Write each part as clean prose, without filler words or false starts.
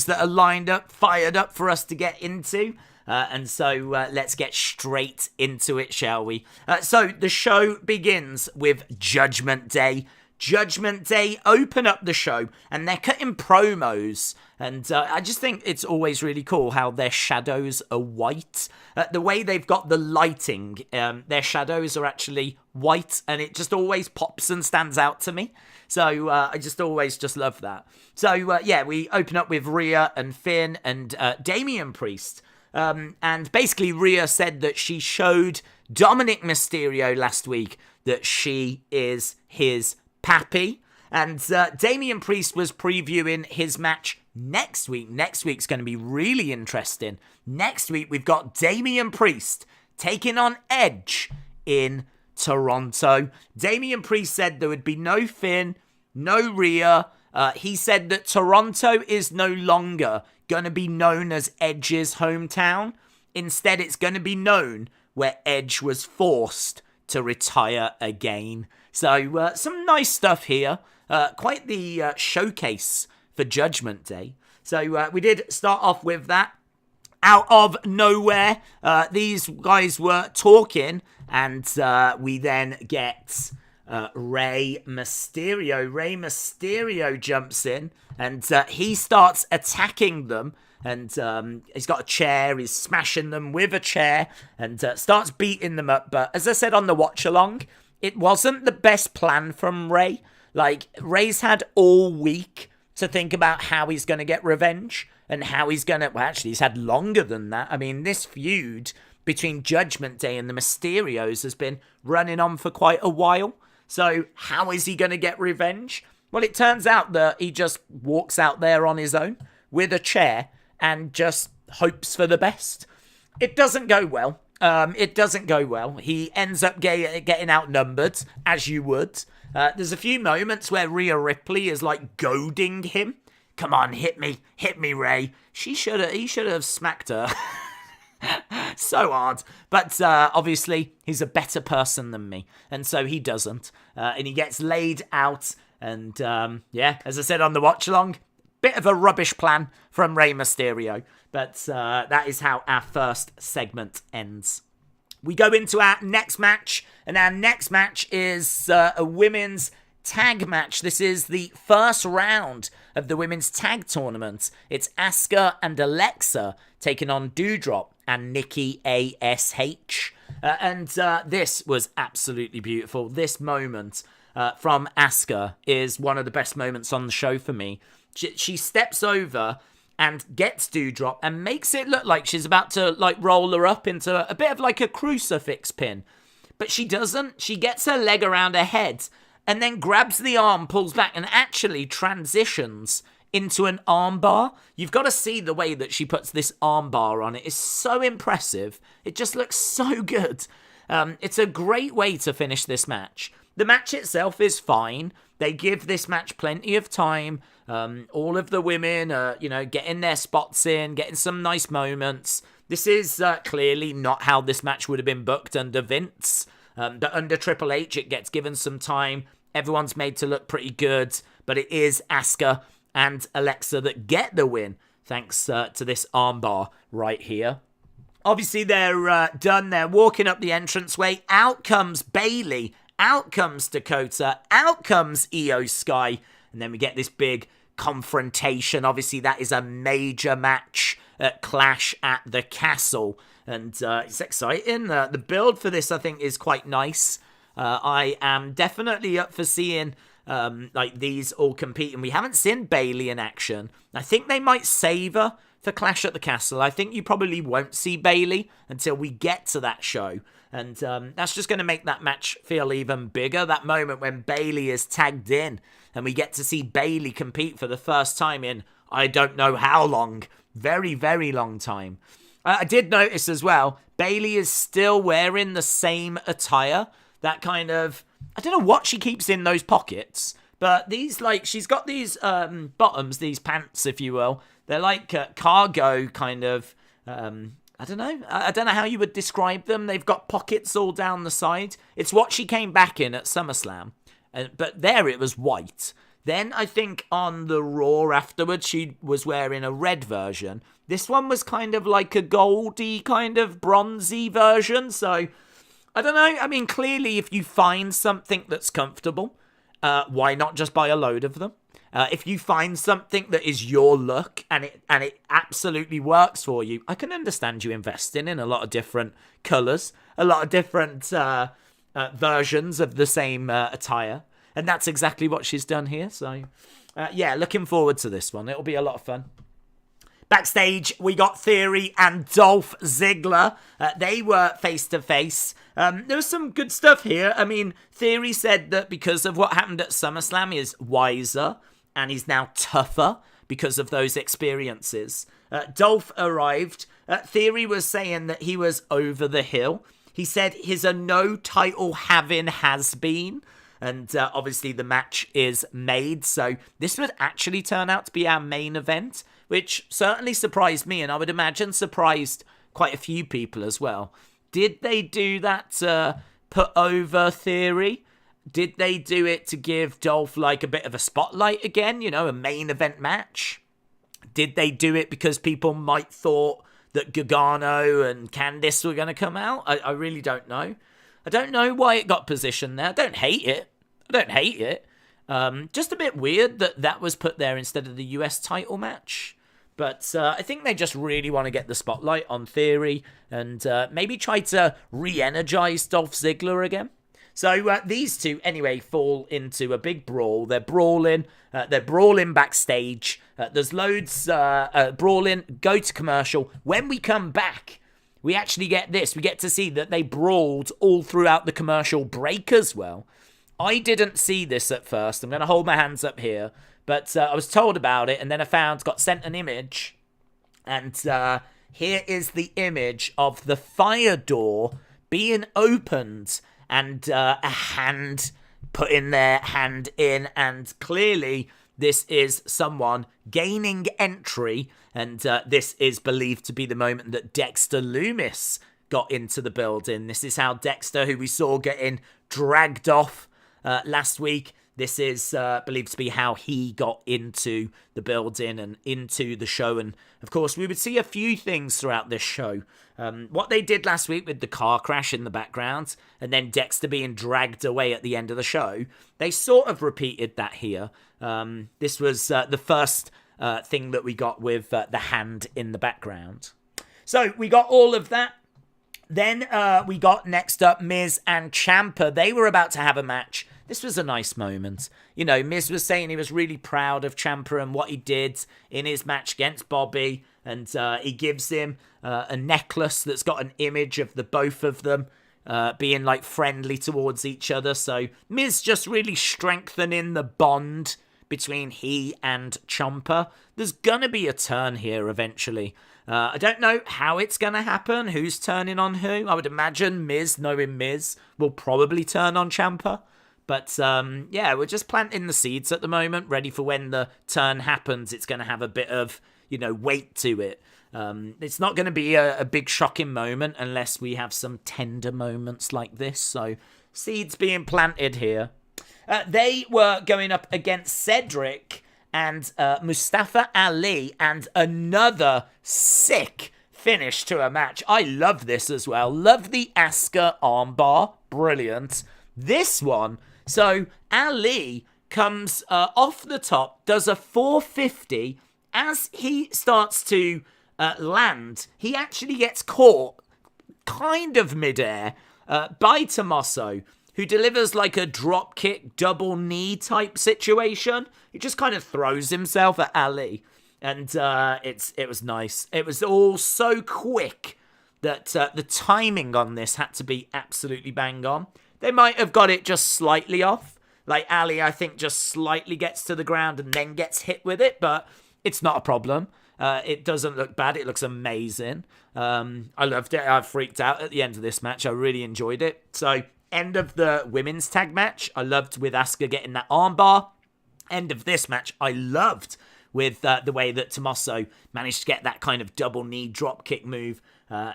that are lined up, fired up for us to get into. And so let's get straight into it, shall we? So the show begins with Judgment Day. Judgment Day open up the show and they're cutting promos. And I just think it's always really cool how their shadows are white. The way they've got the lighting, their shadows are actually white and it just always pops and stands out to me. So I just always just love that. So yeah, we open up with Rhea and Finn and Damian Priest. And basically Rhea said that she showed Dominic Mysterio last week that she is his pappy. And Damian Priest was previewing his match next week. Next week's going to be really interesting. Next week we've got Damian Priest taking on Edge in Toronto. Damian Priest said there would be no Finn, no Rhea. He said that Toronto is no longer going to be known as Edge's hometown. Instead, it's going to be known where Edge was forced to retire again. So, some nice stuff here. Quite the showcase for Judgment Day. So, we did start off with that. Out of nowhere, these guys were talking, and we then get Rey Mysterio. Rey Mysterio jumps in and he starts attacking them, and he's got a chair, he's smashing them with a chair and starts beating them up. But as I said on the watch along, it wasn't the best plan from Rey. Like, Rey's had all week to think about how he's going to get revenge and how he's going to, well, actually he's had longer than that. I mean, this feud between Judgment Day and the Mysterios has been running on for quite a while. So how is he going to get revenge? Well, it turns out that he just walks out there on his own with a chair and just hopes for the best. It doesn't go well. It doesn't go well. He ends up getting outnumbered, as you would. There's a few moments where Rhea Ripley is like goading him. Come on, hit me, Rey. He should have smacked her. So hard. But obviously, he's a better person than me. And so he doesn't. And he gets laid out. And yeah, as I said on the watch along, bit of a rubbish plan from Rey Mysterio. But that is how our first segment ends. We go into our next match. And our next match is a women's tag match. This is the first round of the women's tag tournament. It's Asuka and Alexa taking on Doudrop and Nikki A.S.H. And this was absolutely beautiful. This moment from Asuka is one of the best moments on the show for me. She steps over and gets Doudrop and makes it look like she's about to like roll her up into a bit of like a crucifix pin. But she doesn't. She gets her leg around her head and then grabs the arm, pulls back, and actually transitions into an armbar. You've got to see the way that she puts this armbar on. It is so impressive. It just looks so good. It's a great way to finish this match. The match itself is fine. They give this match plenty of time. All of the women are, getting their spots in, getting some nice moments. This is clearly not how this match would have been booked under Vince. But under Triple H, it gets given some time. Everyone's made to look pretty good. But it is Asuka and Alexa that get the win, thanks to this armbar right here. Obviously, they're done. They're walking up the entranceway. Out comes Bayley. Out comes Dakota. Out comes Io Sky. And then we get this big confrontation. Obviously, that is a major match at Clash at the Castle. And it's exciting. The build for this, I think, is quite nice. I am definitely up for seeing these all compete. And we haven't seen Bayley in action. I think they might save her for Clash at the Castle. I think you probably won't see Bayley until we get to that show. And that's just going to make that match feel even bigger. That moment when Bayley is tagged in and we get to see Bayley compete for the first time in I don't know how long. Very, very long time. I did notice as well, Bayley is still wearing the same attire. That kind of, I don't know what she keeps in those pockets, but these, she's got these bottoms, these pants, if you will. They're like cargo kind of, I don't know how you would describe them. They've got pockets all down the side. It's what she came back in at SummerSlam. But there it was white. Then I think on the Raw afterwards, she was wearing a red version. This one was kind of like a goldy, kind of bronzy version. So, I don't know. I mean, clearly, if you find something that's comfortable, why not just buy a load of them? If you find something that is your look and it absolutely works for you, I can understand you investing in a lot of different colours, a lot of different versions of the same attire. And that's exactly what she's done here. So, yeah, looking forward to this one. It'll be a lot of fun. Backstage, we got Theory and Dolph Ziggler. They were face-to-face. There was some good stuff here. I mean, Theory said that because of what happened at SummerSlam, he is wiser and he's now tougher because of those experiences. Dolph arrived. Theory was saying that he was over the hill. He said he's a no-title having has-been. And obviously the match is made. So this would actually turn out to be our main event, which certainly surprised me. And I would imagine surprised quite a few people as well. Did they do that to put over Theory? Did they do it to give Dolph like a bit of a spotlight again? You know, a main event match? Did they do it because people might thought that Gargano and Candice were going to come out? I really don't know. I don't know why it got positioned there. I don't hate it. Just a bit weird that was put there instead of the US title match. But I think they just really want to get the spotlight on Theory and maybe try to re-energize Dolph Ziggler again. So these two, anyway, fall into a big brawl. They're brawling. Backstage. There's loads brawling. Go to commercial. When we come back, we actually get this. We get to see that they brawled all throughout the commercial break as well. I didn't see this at first. I'm going to hold my hands up here. But I was told about it, and then got sent an image. And here is the image of the fire door being opened and a hand putting their hand in. And clearly this is someone gaining entry. And this is believed to be the moment that Dexter Lumis got into the building. This is how Dexter, who we saw getting dragged off last week, this is believed to be how he got into the building and into the show. And, of course, we would see a few things throughout this show. What they did last week with the car crash in the background and then Dexter being dragged away at the end of the show, they sort of repeated that here. This was the first thing that we got with the hand in the background. So we got all of that. Then we got next up Miz and Ciampa. They were about to have a match. This was a nice moment. You know, Miz was saying he was really proud of Ciampa and what he did in his match against Bobby. And he gives him a necklace that's got an image of the both of them being like friendly towards each other. So Miz just really strengthening the bond between he and Ciampa. There's gonna be a turn here eventually. I don't know how it's gonna happen, who's turning on who. I would imagine Miz, knowing Miz, will probably turn on Ciampa. But yeah, we're just planting the seeds at the moment, ready for when the turn happens. It's going to have a bit of, weight to it. It's not going to be a big shocking moment unless we have some tender moments like this. So seeds being planted here. They were going up against Cedric and Mustafa Ali, and another sick finish to a match. I love this as well. Love the Asuka armbar. Brilliant. This one, so Ali comes off the top, does a 450. As he starts to land, he actually gets caught kind of midair by Tommaso, who delivers like a drop kick, double knee type situation. He just kind of throws himself at Ali. And it was nice. It was all so quick that the timing on this had to be absolutely bang on. They might have got it just slightly off. Like Ali, I think, just slightly gets to the ground and then gets hit with it, but it's not a problem. It doesn't look bad. It looks amazing. I loved it. I freaked out at the end of this match. I really enjoyed it. So, end of the women's tag match, I loved with Asuka getting that armbar. End of this match, I loved with the way that Tommaso managed to get that kind of double knee drop kick move,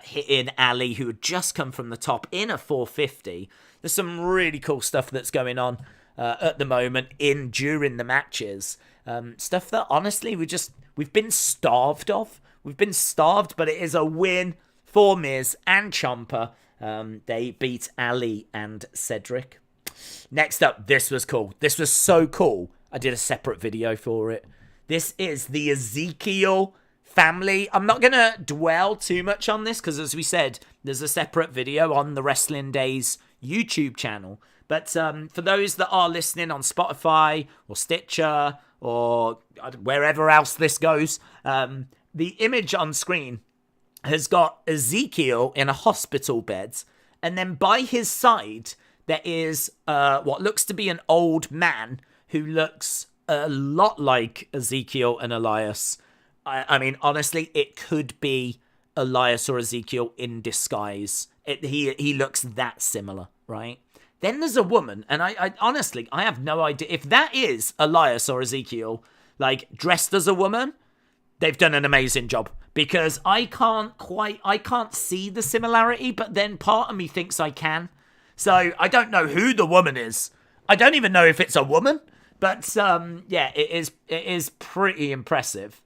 hitting Ali, who had just come from the top in a 450. There's some really cool stuff that's going on at the moment during the matches. Stuff that honestly we've been starved of. We've been starved, but it is a win for Miz and Ciampa. They beat Ali and Cedric. Next up, this was cool. This was so cool. I did a separate video for it. This is the Ezekiel family. I'm not going to dwell too much on this because, as we said, there's a separate video on the Wrestling Daze YouTube channel. But for those that are listening on Spotify or Stitcher or wherever else this goes, the image on screen has got Ezekiel in a hospital bed, and then by his side there is what looks to be an old man who looks a lot like Ezekiel and Elias. I mean, honestly, it could be Elias or Ezekiel in disguise. He looks that similar, right? Then there's a woman, and I honestly, I have no idea. If that is Elias or Ezekiel, like, dressed as a woman, they've done an amazing job. Because I can't see the similarity, but then part of me thinks I can. So I don't know who the woman is. I don't even know if it's a woman. But, yeah, it is pretty impressive.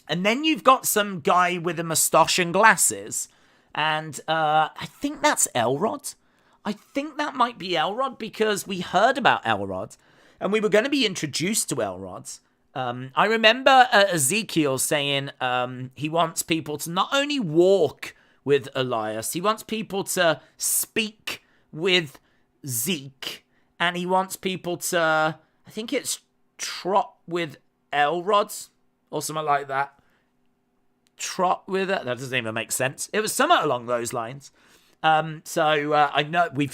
And then you've got some guy with a moustache and glasses. And I think that's Elrod. I think that might be Elrod because we heard about Elrod. And we were going to be introduced to Elrod. I remember Ezekiel saying he wants people to not only walk with Elias, he wants people to speak with Zeke. And he wants people to, I think it's trot with Elrod or something like that. Trot with it? That doesn't even make sense. It was somewhat along those lines. So I know we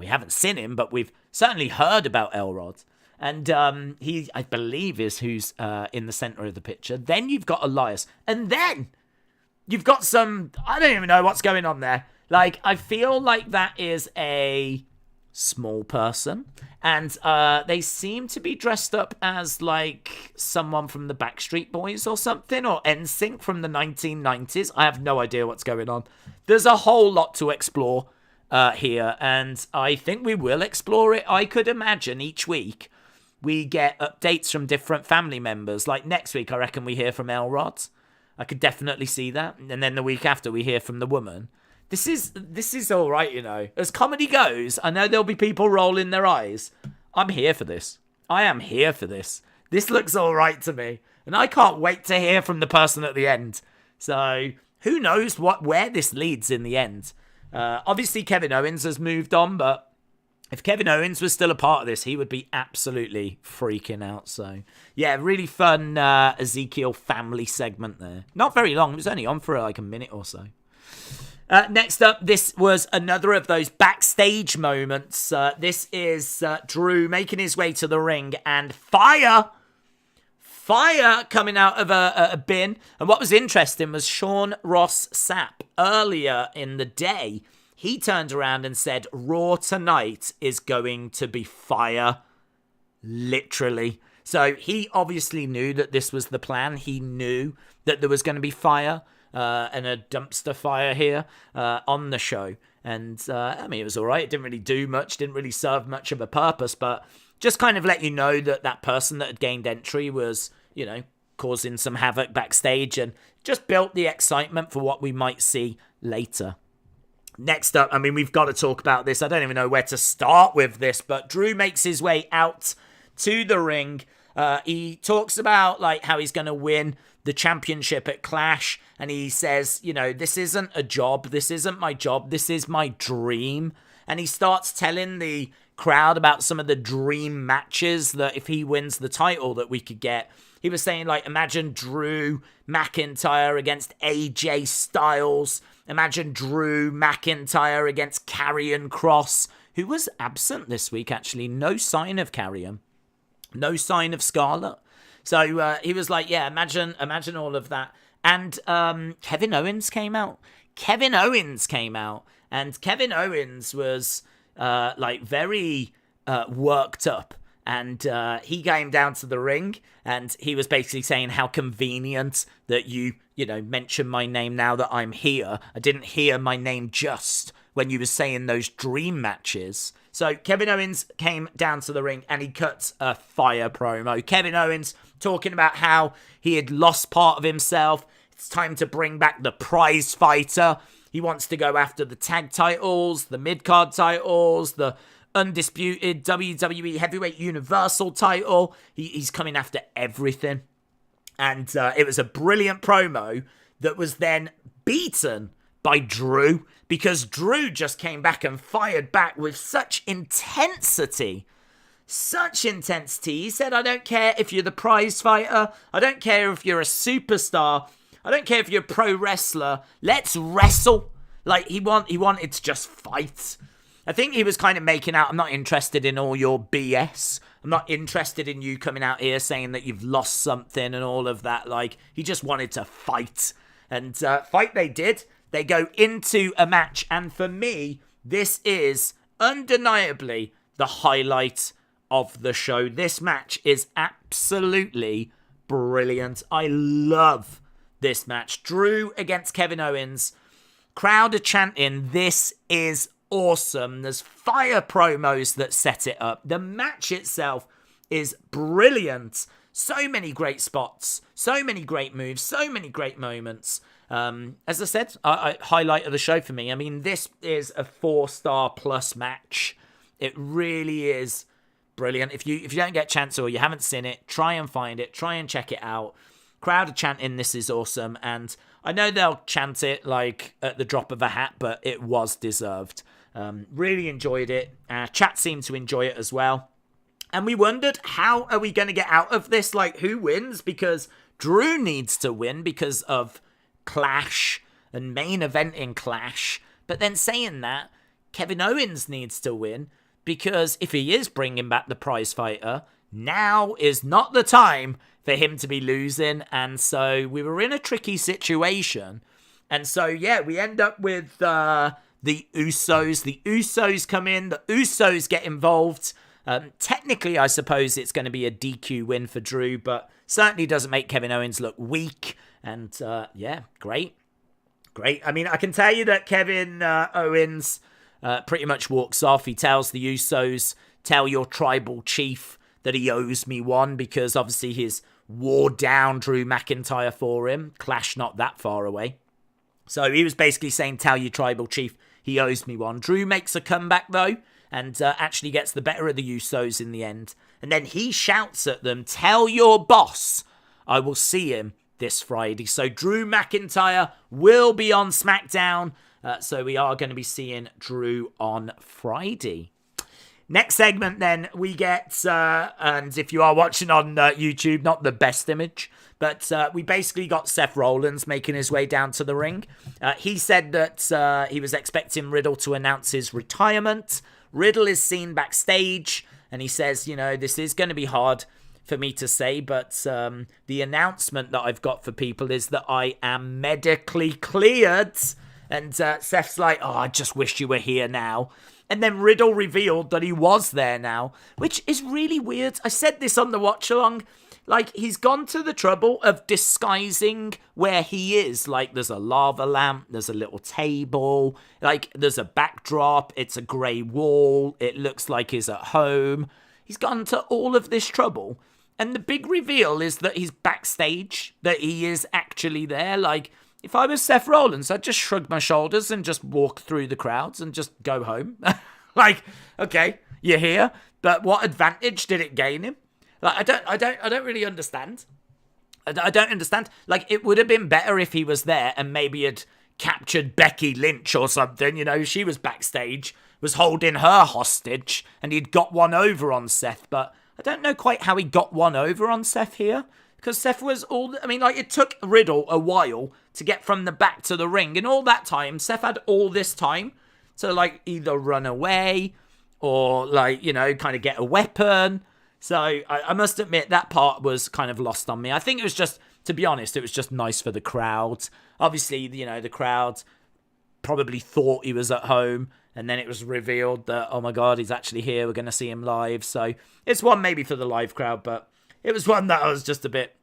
haven't seen him, but we've certainly heard about Elrod. And he, I believe, is who's in the center of the picture. Then you've got Elias. And then you've got some, I don't even know what's going on there. Like, I feel like that is a small person. And they seem to be dressed up as, like, someone from the Backstreet Boys or something. Or NSYNC from the 1990s. I have no idea what's going on. There's a whole lot to explore here. And I think we will explore it. I could imagine each week we get updates from different family members. Like next week, I reckon we hear from Elrod. I could definitely see that. And then the week after, we hear from the woman. This is all right, you know. As comedy goes, I know there'll be people rolling their eyes. I'm here for this. I am here for this. This looks all right to me. And I can't wait to hear from the person at the end. So who knows where this leads in the end. Obviously, Kevin Owens has moved on, but if Kevin Owens was still a part of this, he would be absolutely freaking out. So, yeah, really fun Ezekiel family segment there. Not very long. It was only on for like a minute or so. Next up, this was another of those backstage moments. This is Drew making his way to the ring and fire coming out of a bin. And what was interesting was Sean Ross Sapp earlier in the day. He turned around and said, Raw tonight is going to be fire. Literally. So he obviously knew that this was the plan. He knew that there was going to be fire and a dumpster fire here on the show. And, I mean, it was all right. It didn't really do much. Didn't really serve much of a purpose. But just kind of let you know that that person that had gained entry was, you know, causing some havoc backstage. And just built the excitement for what we might see later. Next up, I mean, we've got to talk about this. I don't even know where to start with this, but Drew makes his way out to the ring. He talks about like how he's going to win the championship at Clash, and he says, you know, this isn't a job. This isn't my job. This is my dream. And he starts telling the crowd about some of the dream matches that if he wins the title that we could get. He was saying, like, imagine Drew McIntyre against AJ Styles. Imagine Drew McIntyre against Karrion Kross, who was absent this week, actually. No sign of Karrion. No sign of Scarlett. So he was like, yeah, imagine all of that. And Kevin Owens came out. And Kevin Owens was, like, very worked up. And he came down to the ring, and he was basically saying how convenient that you know, mention my name now that I'm here. I didn't hear my name just when you were saying those dream matches. So Kevin Owens came down to the ring and he cuts a fire promo. Kevin Owens talking about how he had lost part of himself. It's time to bring back the prize fighter. He wants to go after the tag titles, the mid-card titles, the undisputed WWE Heavyweight Universal title. He's coming after everything. And it was a brilliant promo that was then beaten by Drew, because Drew just came back and fired back with such intensity. Such intensity. He said, I don't care if you're the prize fighter. I don't care if you're a superstar. I don't care if you're a pro wrestler. Let's wrestle. Like, he wanted to just fight. I think he was kind of making out, I'm not interested in all your BS. I'm not interested in you coming out here saying that you've lost something and all of that. Like, he just wanted to fight. And fight they did. They go into a match. And for me, this is undeniably the highlight of the show. This match is absolutely brilliant. I love this match. Drew against Kevin Owens. Crowd are chanting, this is awesome. There's fire promos that set it up. The match itself is brilliant. So many great spots, so many great moves, so many great moments. As I said, highlight of the show for me. I mean, this is a 4-star plus match. It really is brilliant. If you don't get a chance or you haven't seen it, try and find it. Try and check it out. Crowd are chanting, this is awesome. And I know they'll chant it like at the drop of a hat, but it was deserved. Really enjoyed it. Chat seemed to enjoy it as well. And we wondered, how are we going to get out of this? Like, who wins? Because Drew needs to win because of Clash and main eventing Clash. But then saying that, Kevin Owens needs to win because if he is bringing back the prize fighter, now is not the time for him to be losing. And so we were in a tricky situation. And so, yeah, we end up with the Usos. The Usos come in. The Usos get involved. Technically, I suppose it's going to be a DQ win for Drew, but certainly doesn't make Kevin Owens look weak. And yeah, great. I mean, I can tell you that Kevin Owens pretty much walks off. He tells the Usos, tell your tribal chief that he owes me one, because obviously he's wore down Drew McIntyre for him. Clash not that far away. So he was basically saying, tell your tribal chief he owes me one. Drew makes a comeback though, and actually gets the better of the Usos in the end. And then he shouts at them, tell your boss I will see him this Friday. So Drew McIntyre will be on SmackDown. So we are going to be seeing Drew on Friday. Next segment then, we get, and if you are watching on YouTube, not the best image, but we basically got Seth Rollins making his way down to the ring. He said that he was expecting Riddle to announce his retirement. Riddle is seen backstage, and he says, you know, this is going to be hard for me to say, but the announcement that I've got for people is that I am medically cleared. And Seth's like, oh, I just wish you were here now. And then Riddle revealed that he was there now, which is really weird. I said this on the watch along. Like, he's gone to the trouble of disguising where he is. Like, there's a lava lamp, there's a little table, like, there's a backdrop, it's a grey wall, it looks like he's at home. He's gone to all of this trouble. And the big reveal is that he's backstage, that he is actually there. Like, if I was Seth Rollins, I'd just shrug my shoulders and just walk through the crowds and just go home. Like, okay, you're here, but what advantage did it gain him? Like, I don't really understand. I don't understand. Like, it would have been better if he was there and maybe had captured Becky Lynch or something. You know, she was backstage, was holding her hostage, and he'd got one over on Seth. But I don't know quite how he got one over on Seth here. Because Seth was it took Riddle a while to get from the back to the ring. And all that time, Seth had all this time to, like, either run away or, like, you know, kind of get a weapon. So I must admit that part was kind of lost on me. I think it was just, to be honest, it was just nice for the crowd. Obviously, you know, the crowd probably thought he was at home. And then it was revealed that, oh my God, he's actually here. We're going to see him live. So it's one maybe for the live crowd, but it was one that I was just a bit,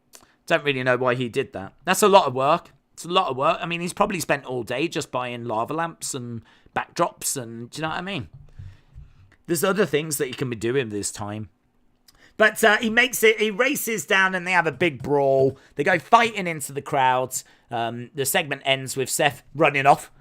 don't really know why he did that. That's a lot of work. It's a lot of work. I mean, he's probably spent all day just buying lava lamps and backdrops and, do you know what I mean? there's other things that he can be doing this time. But he races down and they have a big brawl. They go fighting into the crowds. The segment ends with Seth running off.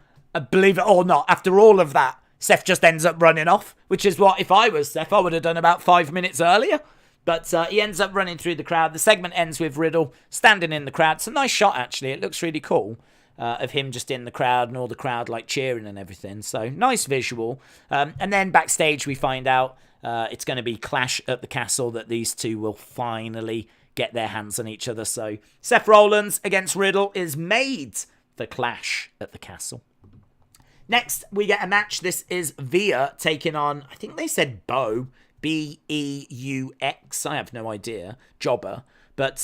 Believe it or not, after all of that, Seth just ends up running off, which is what, if I was Seth, I would have done about 5 minutes earlier. But he ends up running through the crowd. The segment ends with Riddle standing in the crowd. It's a nice shot, actually. It looks really cool of him just in the crowd and all the crowd like cheering and everything. So nice visual. And then backstage we find out it's going to be Clash at the Castle, that these two will finally get their hands on each other. So Seth Rollins against Riddle is made for Clash at the Castle. Next, we get a match. This is Veer taking on, I think they said Beux, B-E-U-X. I have no idea. Jobber. But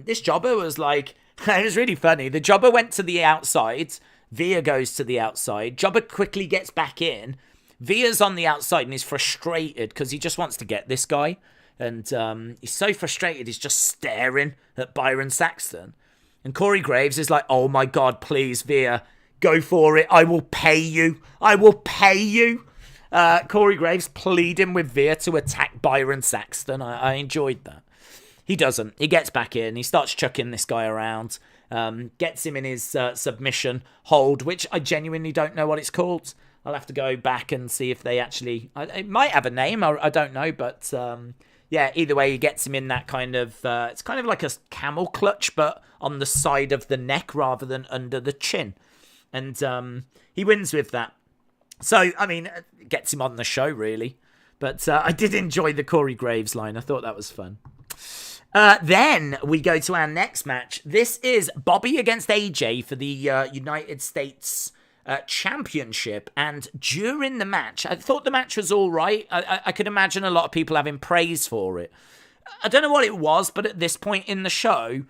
this Jobber was like, it was really funny. The Jobber went to the outside. Veer goes to the outside. Jobber quickly gets back in. Veer's on the outside and he's frustrated because he just wants to get this guy. And he's so frustrated, he's just staring at Byron Saxton. And Corey Graves is like, oh my God, please, Veer, go for it. I will pay you. I will pay you. Corey Graves pleading with Veer to attack Byron Saxton. I enjoyed that. He doesn't. He gets back in. He starts chucking this guy around. Gets him in his submission hold, which I genuinely don't know what it's called. I'll have to go back and see if they actually... It might have a name. I don't know. But yeah, either way, he gets him in that kind of... it's kind of like a camel clutch, but on the side of the neck rather than under the chin. And he wins with that. So, I mean, it gets him on the show, really. But I did enjoy the Corey Graves line. I thought that was fun. Then we go to our next match. This is Bobby against AJ for the United States Championship. And during the match, I thought the match was all right. I could imagine a lot of people having praise for it. I don't know what it was, but at this point in the show,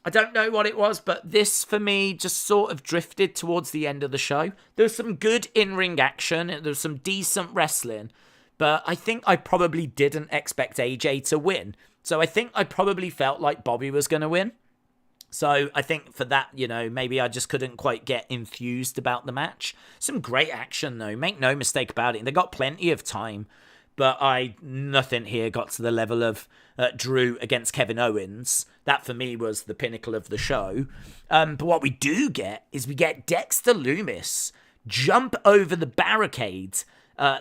I don't know what it was, but this, for me, just sort of drifted towards the end of the show. There was some good in-ring action. There was some decent wrestling. But I think I probably didn't expect AJ to win. So I think I probably felt like Bobby was going to win. So I think for that, maybe I just couldn't quite get enthused about the match. Some great action, though. Make no mistake about it. They got plenty of time. But nothing here got to the level of Drew against Kevin Owens. That, for me, was the pinnacle of the show. But what we do get is we get Dexter Lumis jump over the barricades.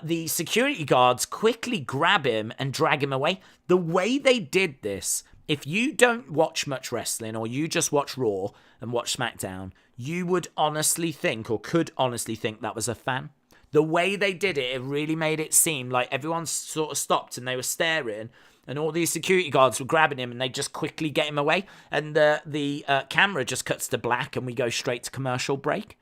The security guards quickly grab him and drag him away. The way they did this, if you don't watch much wrestling or you just watch Raw and watch SmackDown, you would honestly think or could honestly think that was a fan. The way they did it, it really made it seem like everyone sort of stopped and they were staring and all these security guards were grabbing him and they just quickly get him away. And the camera just cuts to black and we go straight to commercial break.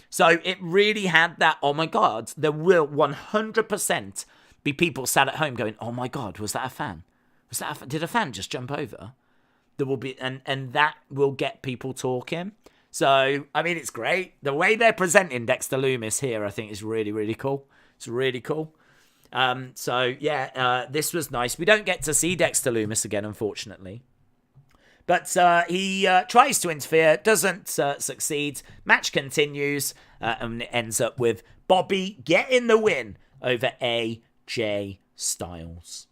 So it really had that, oh my God, there will 100% be people sat at home going, oh my God, was that a fan? Did a fan just jump over? There will be, and that will get people talking. So, I mean, it's great. The way they're presenting Dexter Lumis here, I think, is really, really cool. It's really cool. So, yeah, this was nice. We don't get to see Dexter Lumis again, unfortunately. But he tries to interfere, doesn't succeed. Match continues, and it ends up with Bobby getting the win over AJ Styles.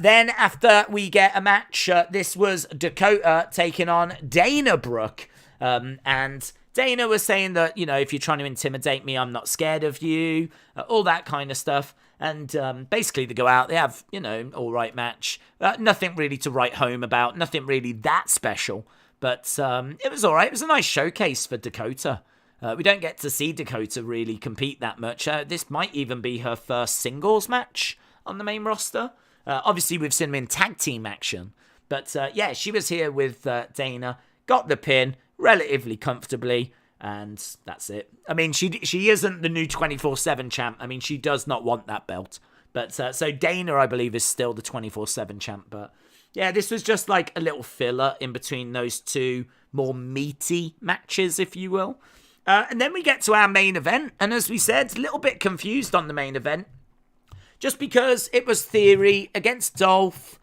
Then after we get a match, this was Dakota taking on Dana Brooke. And Dana was saying that, if you're trying to intimidate me, I'm not scared of you, all that kind of stuff. And basically they go out, they have, all right match. Nothing really to write home about, nothing really that special. But it was all right. It was a nice showcase for Dakota. We don't get to see Dakota really compete that much. This might even be her first singles match on the main roster. Obviously, we've seen them in tag team action. But yeah, she was here with Dana, got the pin relatively comfortably, and that's it. I mean, she isn't the new 24/7 champ. I mean, she does not want that belt. But so Dana, I believe, is still the 24/7 champ. But yeah, this was just like a little filler in between those two more meaty matches, if you will. And then we get to our main event. And as we said, a little bit confused on the main event. Just because it was Theory against Dolph.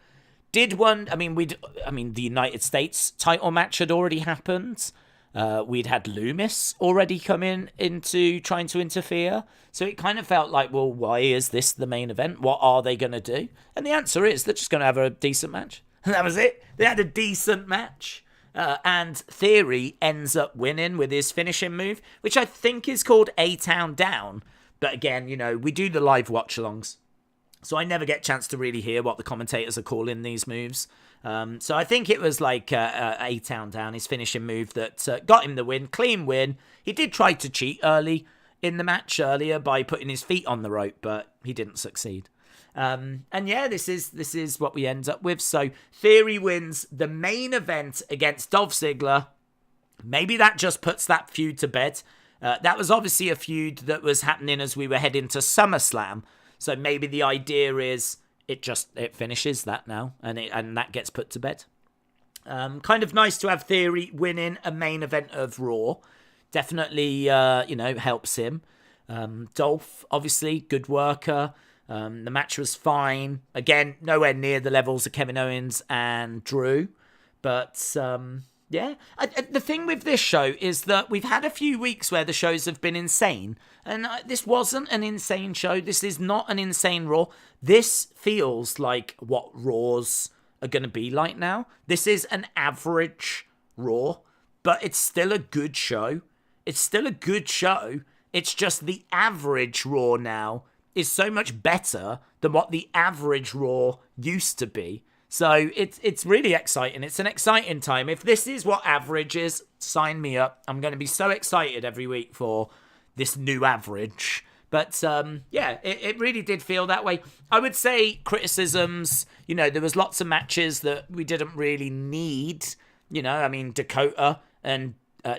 The United States title match had already happened. We'd had Lumis already come into trying to interfere. So it kind of felt like, well, why is this the main event? What are they going to do? And the answer is they're just going to have a decent match. And that was it. They had a decent match. And Theory ends up winning with his finishing move, which I think is called A-Town Down. But again, we do the live watch-alongs. So I never get a chance to really hear what the commentators are calling these moves. So I think it was like A-Town Down, his finishing move that got him the win. Clean win. He did try to cheat early in the match earlier by putting his feet on the rope, but he didn't succeed. And yeah, this is what we end up with. So Theory wins the main event against Dolph Ziggler. Maybe that just puts that feud to bed. That was obviously a feud that was happening as we were heading to SummerSlam. So maybe the idea is it finishes that now, and that gets put to bed. Kind of nice to have Theory winning a main event of Raw. Definitely, helps him. Dolph, obviously, good worker. The match was fine. Again, nowhere near the levels of Kevin Owens and Drew. But, yeah. The thing with this show is that we've had a few weeks where the shows have been insane. And this wasn't an insane show. This is not an insane Raw. This feels like what Raws are going to be like now. This is an average Raw, but it's still a good show. It's still a good show. It's just the average Raw now is so much better than what the average Raw used to be. So it's really exciting. It's an exciting time. If this is what average is, sign me up. I'm going to be so excited every week for this new average. But yeah, it really did feel that way. I would say criticisms, there was lots of matches that we didn't really need. Dakota and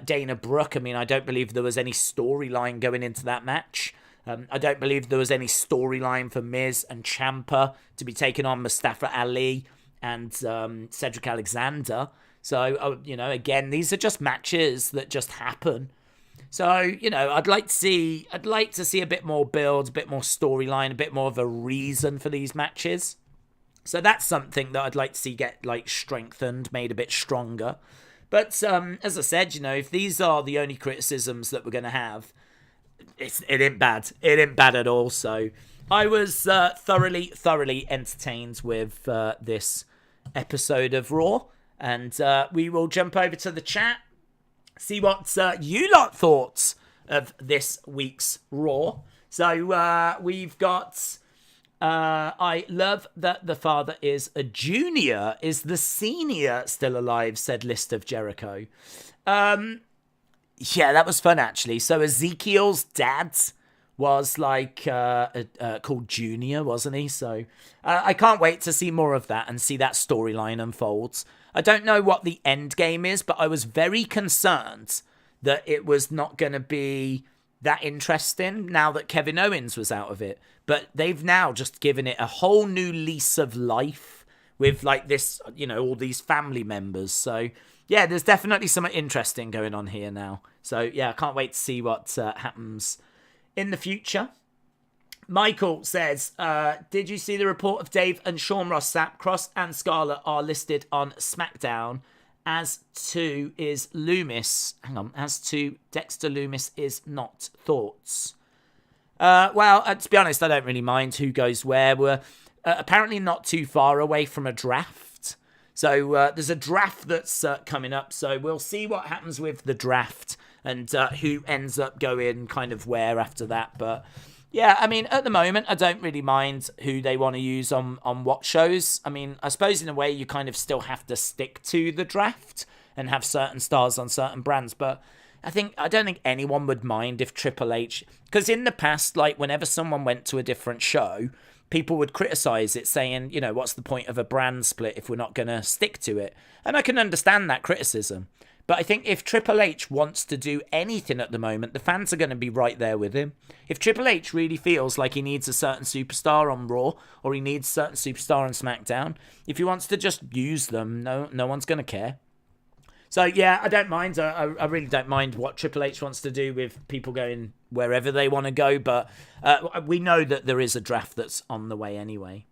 Dana Brooke. I don't believe there was any storyline going into that match. I don't believe there was any storyline for Miz and Ciampa to be taking on Mustafa Ali and Cedric Alexander. So, again, these are just matches that just happen. So, I'd like to see a bit more build, a bit more storyline, a bit more of a reason for these matches. So that's something that I'd like to see get strengthened, made a bit stronger. But as I said, if these are the only criticisms that we're going to have, it ain't bad. It ain't bad at all. So I was thoroughly entertained with this episode of Raw. And we will jump over to the chat, see what you lot thought of this week's Raw. So we've got... I love that the father is a junior. Is the senior still alive? Said List of Jericho. Yeah, that was fun, actually. So Ezekiel's dad was called Junior, wasn't he? So I can't wait to see more of that and see that storyline unfolds. I don't know what the end game is, but I was very concerned that it was not going to be that interesting now that Kevin Owens was out of it. But they've now just given it a whole new lease of life with this, all these family members. So yeah, there's definitely something interesting going on here now. So yeah, I can't wait to see what happens in the future. Michael says, did you see the report of Dave and Sean Ross Sapp, Cross and Scarlett are listed on SmackDown? As to is Lumis. Hang on. As to Dexter Lumis is not. Thoughts? Well, to be honest, I don't really mind who goes where. We're apparently not too far away from a draft. So there's a draft that's coming up. So we'll see what happens with the draft and who ends up going kind of where after that. But yeah, at the moment, I don't really mind who they want to use on what shows. I suppose in a way you kind of still have to stick to the draft and have certain stars on certain brands. But I don't think anyone would mind if Triple H... Because in the past, whenever someone went to a different show, people would criticize it saying, what's the point of a brand split if we're not going to stick to it? And I can understand that criticism. But I think if Triple H wants to do anything at the moment, the fans are going to be right there with him. If Triple H really feels like he needs a certain superstar on Raw or he needs a certain superstar on SmackDown, if he wants to just use them, no one's going to care. So yeah, I don't mind. I really don't mind what Triple H wants to do with people going wherever they want to go. But we know that there is a draft that's on the way anyway.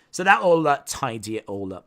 So that will tidy it all up.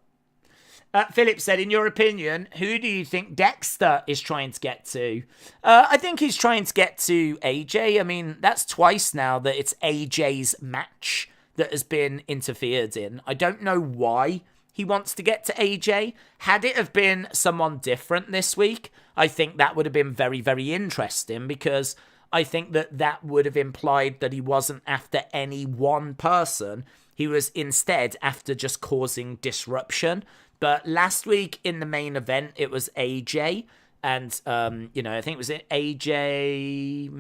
Philip said, in your opinion, who do you think Dexter is trying to get to? I think he's trying to get to AJ. I mean, that's twice now that it's AJ's match that has been interfered in. I don't know why he wants to get to AJ. Had it have been someone different this week, I think that would have been very, very interesting, because I think that would have implied that he wasn't after any one person. He was instead after just causing disruption. But last week in the main event, it was AJ. And, I think it was AJ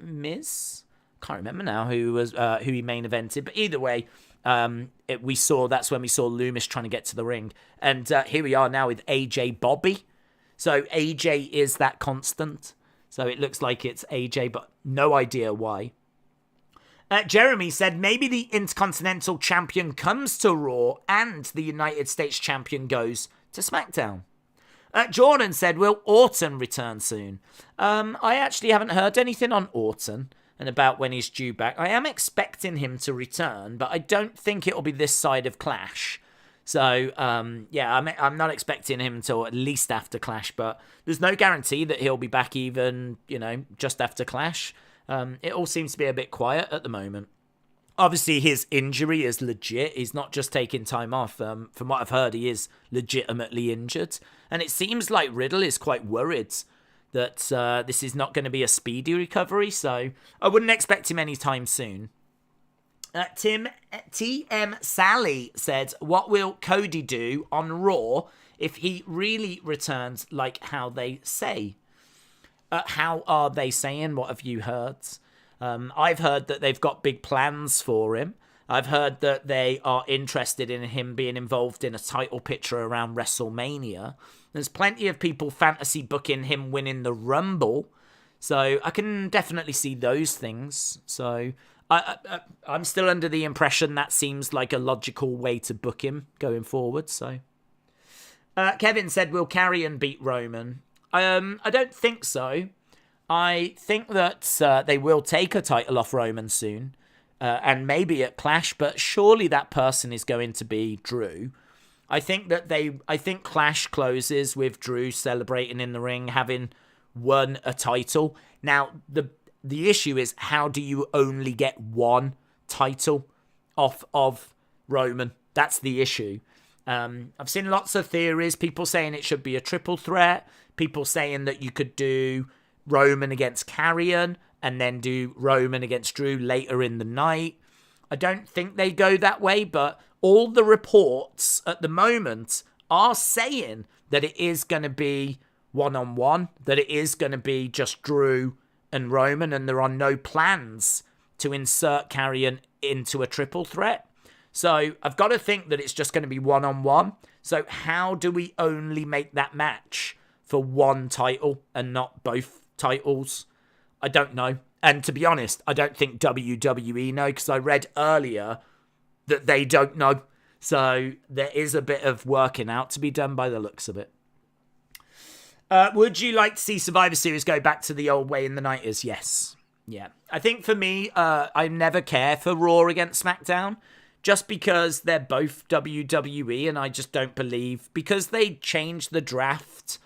Miz? Can't remember now who he main evented. But either way, that's when we saw Lumis trying to get to the ring. And here we are now with AJ Bobby. So AJ is that constant. So it looks like it's AJ, but no idea why. Jeremy said maybe the Intercontinental Champion comes to Raw and the United States Champion goes to SmackDown. Jordan said, will Orton return soon? I actually haven't heard anything on Orton and about when he's due back. I am expecting him to return, but I don't think it'll be this side of Clash. So, I'm not expecting him until at least after Clash, but there's no guarantee that he'll be back even, just after Clash. It all seems to be a bit quiet at the moment. Obviously, his injury is legit. He's not just taking time off. From what I've heard, he is legitimately injured. And it seems like Riddle is quite worried that this is not going to be a speedy recovery. So I wouldn't expect him anytime soon. TM Sally said, what will Cody do on Raw if he really returns like how they say? How are they saying? What have you heard? I've heard that they've got big plans for him. I've heard that they are interested in him being involved in a title picture around WrestleMania. There's plenty of people fantasy booking him winning the Rumble. So I can definitely see those things. So I'm still under the impression that seems like a logical way to book him going forward. So Kevin said, will Karrion beat Roman? I don't think so. I think that they will take a title off Roman soon, and maybe at Clash, but surely that person is going to be Drew. I think Clash closes with Drew celebrating in the ring, having won a title. Now, the issue is, how do you only get one title off of Roman? That's the issue. I've seen lots of theories, people saying it should be a triple threat, people saying that you could do Roman against Karrion and then do Roman against Drew later in the night. I don't think they go that way, but all the reports at the moment are saying that it is going to be one-on-one, that it is going to be just Drew and Roman, and there are no plans to insert Karrion into a triple threat. So I've got to think that it's just going to be one-on-one. So how do we only make that match for one title and not both titles? I don't know. And to be honest, I don't think WWE know, because I read earlier that they don't know. So there is a bit of working out to be done by the looks of it. Would you like to see Survivor Series go back to the old way in the 90s? Yes. Yeah. I think for me, I never care for Raw against SmackDown, just because they're both WWE, and I just don't believe, because they change the draft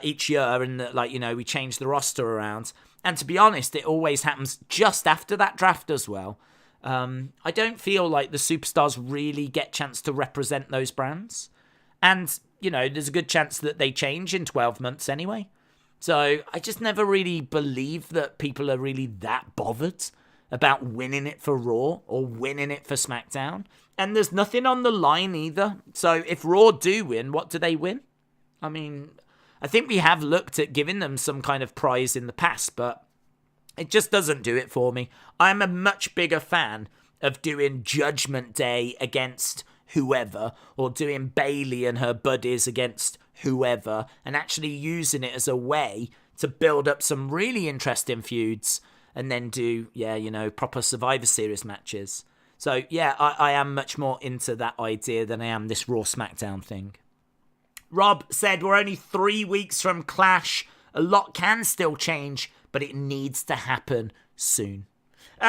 each year, and we change the roster around. And to be honest, it always happens just after that draft as well. I don't feel like the superstars really get a chance to represent those brands. And, there's a good chance that they change in 12 months anyway. So I just never really believe that people are really that bothered about winning it for Raw or winning it for SmackDown. And there's nothing on the line either. So if Raw do win, what do they win? I mean, I think we have looked at giving them some kind of prize in the past, but it just doesn't do it for me. I'm a much bigger fan of doing Judgment Day against whoever, or doing Bayley and her buddies against whoever, and actually using it as a way to build up some really interesting feuds and then do, proper Survivor Series matches. So, I am much more into that idea than I am this Raw SmackDown thing. Rob said, we're only 3 weeks from Clash. A lot can still change, but it needs to happen soon.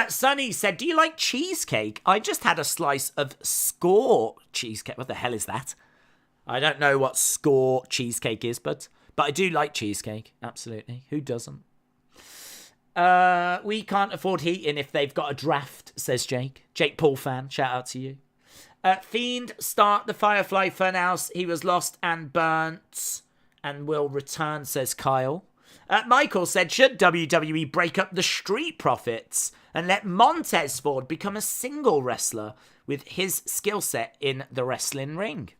Sunny said, do you like cheesecake? I just had a slice of Score cheesecake. What the hell is that? I don't know what score cheesecake is, but I do like cheesecake. Absolutely. Who doesn't? We can't afford heating if they've got a draft, says Jake. Jake Paul fan, shout out to you. Fiend start the Firefly Funhouse. He was lost and burnt and will return, says Kyle. Michael said, should WWE break up the Street Profits and let Montez Ford become a single wrestler with his skill set in the wrestling ring?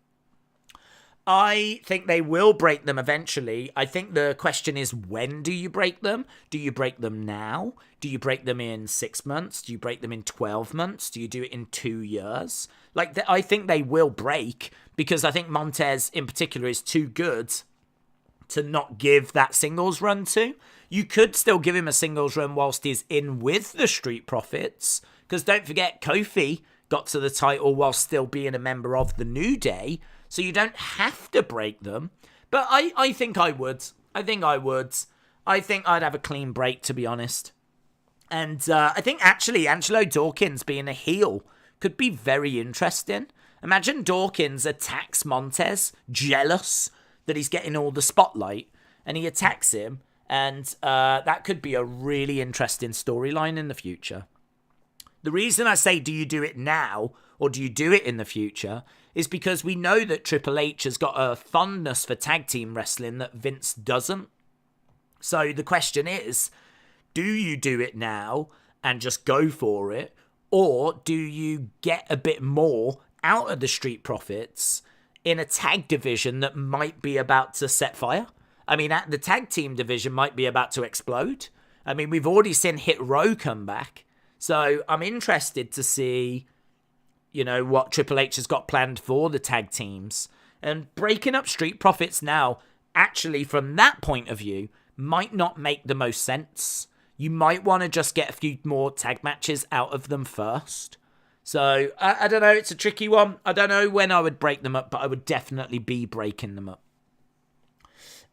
I think they will break them eventually. I think the question is, when do you break them? Do you break them now? Do you break them in 6 months? Do you break them in 12 months? Do you do it in 2 years? I think they will break, because I think Montez in particular is too good to not give that singles run to. You could still give him a singles run whilst he's in with the Street Profits, because don't forget, Kofi got to the title while still being a member of the New Day. So you don't have to break them. But I think I would. I think I'd have a clean break, to be honest. And I think actually Angelo Dawkins being a heel could be very interesting. Imagine Dawkins attacks Montez, jealous that he's getting all the spotlight, and he attacks him. And that could be a really interesting storyline in the future. The reason I say, do you do it now or do you do it in the future, is because we know that Triple H has got a fondness for tag team wrestling that Vince doesn't. So the question is, do you do it now and just go for it, or do you get a bit more out of the Street Profits in a tag division that might be about to set fire? I mean, the tag team division might be about to explode. I mean, we've already seen Hit Row come back. So I'm interested to see, what Triple H has got planned for the tag teams. And breaking up Street Profits now, actually, from that point of view, might not make the most sense. You might want to just get a few more tag matches out of them first. So, I don't know, it's a tricky one. I don't know when I would break them up, but I would definitely be breaking them up.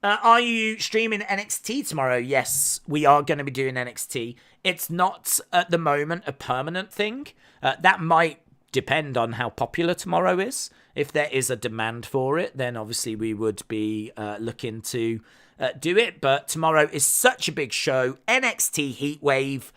Are you streaming NXT tomorrow? Yes, we are going to be doing NXT. It's not, at the moment, a permanent thing. That might depend on how popular tomorrow is. If there is a demand for it, then obviously we would be looking to do it. But tomorrow is such a big show. NXT Heatwave.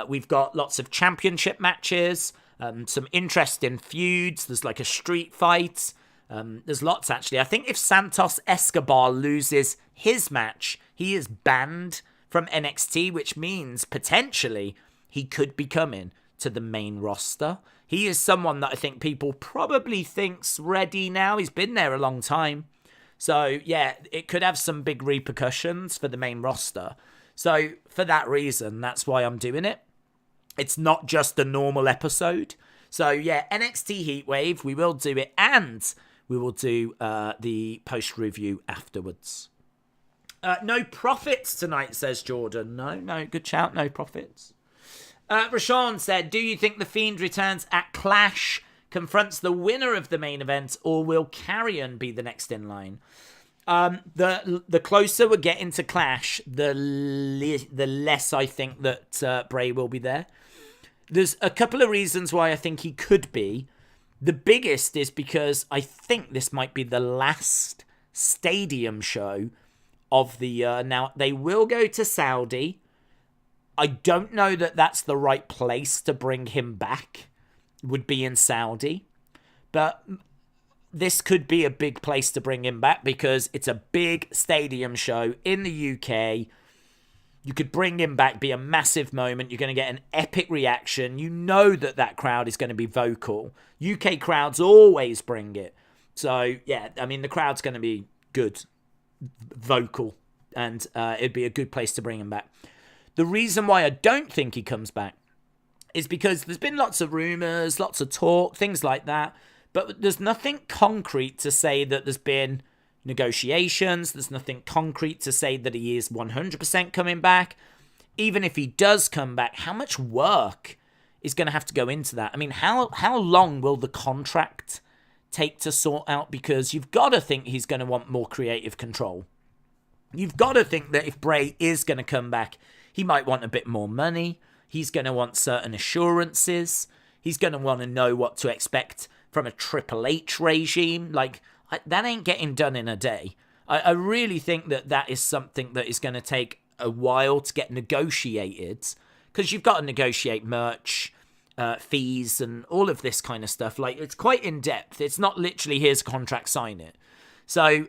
We've got lots of championship matches, some interesting feuds. There's like a street fight. There's lots, actually. I think if Santos Escobar loses his match, he is banned from NXT, which means potentially he could be coming to the main roster. He is someone that I think people probably think's ready now. He's been there a long time. So, yeah, it could have some big repercussions for the main roster. So, for that reason, that's why I'm doing it. It's not just a normal episode. So, yeah, NXT Heatwave, we will do it, and we will do the post-review afterwards. No profits tonight, says Jordan. No, good shout, no profits. Rashawn said, do you think The Fiend returns at Clash, confronts the winner of the main event, or will Carrion be the next in line? The closer we're getting to Clash, the less I think that Bray will be there. There's a couple of reasons why I think he could be. The biggest is because I think this might be the last stadium show of the year. Now, they will go to Saudi. I don't know that that's the right place to bring him back, would be in Saudi. But this could be a big place to bring him back because it's a big stadium show in the UK. You could bring him back, be a massive moment. You're going to get an epic reaction. You know that crowd is going to be vocal. UK crowds always bring it. So, yeah, I mean, the crowd's going to be good, vocal, and it'd be a good place to bring him back. The reason why I don't think he comes back is because there's been lots of rumours, lots of talk, things like that, but there's nothing concrete to say that there's been negotiations. There's nothing concrete to say that he is 100% coming back. Even if he does come back, how much work is going to have to go into that? I mean, how long will the contract take to sort out? Because you've got to think he's going to want more creative control. You've got to think that if Bray is going to come back, he might want a bit more money. He's going to want certain assurances. He's going to want to know what to expect from a Triple H regime. Like, that ain't getting done in a day. I really think that is something that is going to take a while to get negotiated, because you've got to negotiate merch, fees, and all of this kind of stuff. Like, it's quite in depth. It's not literally, here's a contract, sign it. So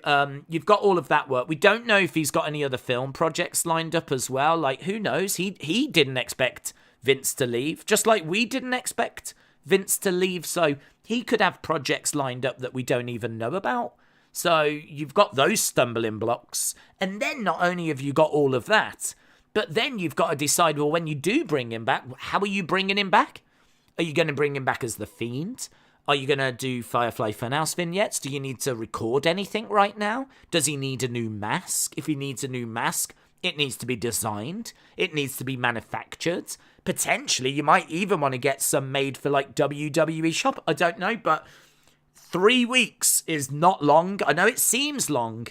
you've got all of that work. We don't know if he's got any other film projects lined up as well. Like, who knows? He didn't expect Vince to leave, just like we didn't expect Vince to leave. So he could have projects lined up that we don't even know about. So you've got those stumbling blocks. And then not only have you got all of that, but then you've got to decide, well, when you do bring him back, how are you bringing him back? Are you going to bring him back as the Fiend? Are you going to do Firefly Funhouse vignettes? Do you need to record anything right now? Does he need a new mask? If he needs a new mask, it needs to be designed. It needs to be manufactured. Potentially, you might even want to get some made for, like, WWE Shop. I don't know, but 3 weeks is not long. I know it seems long,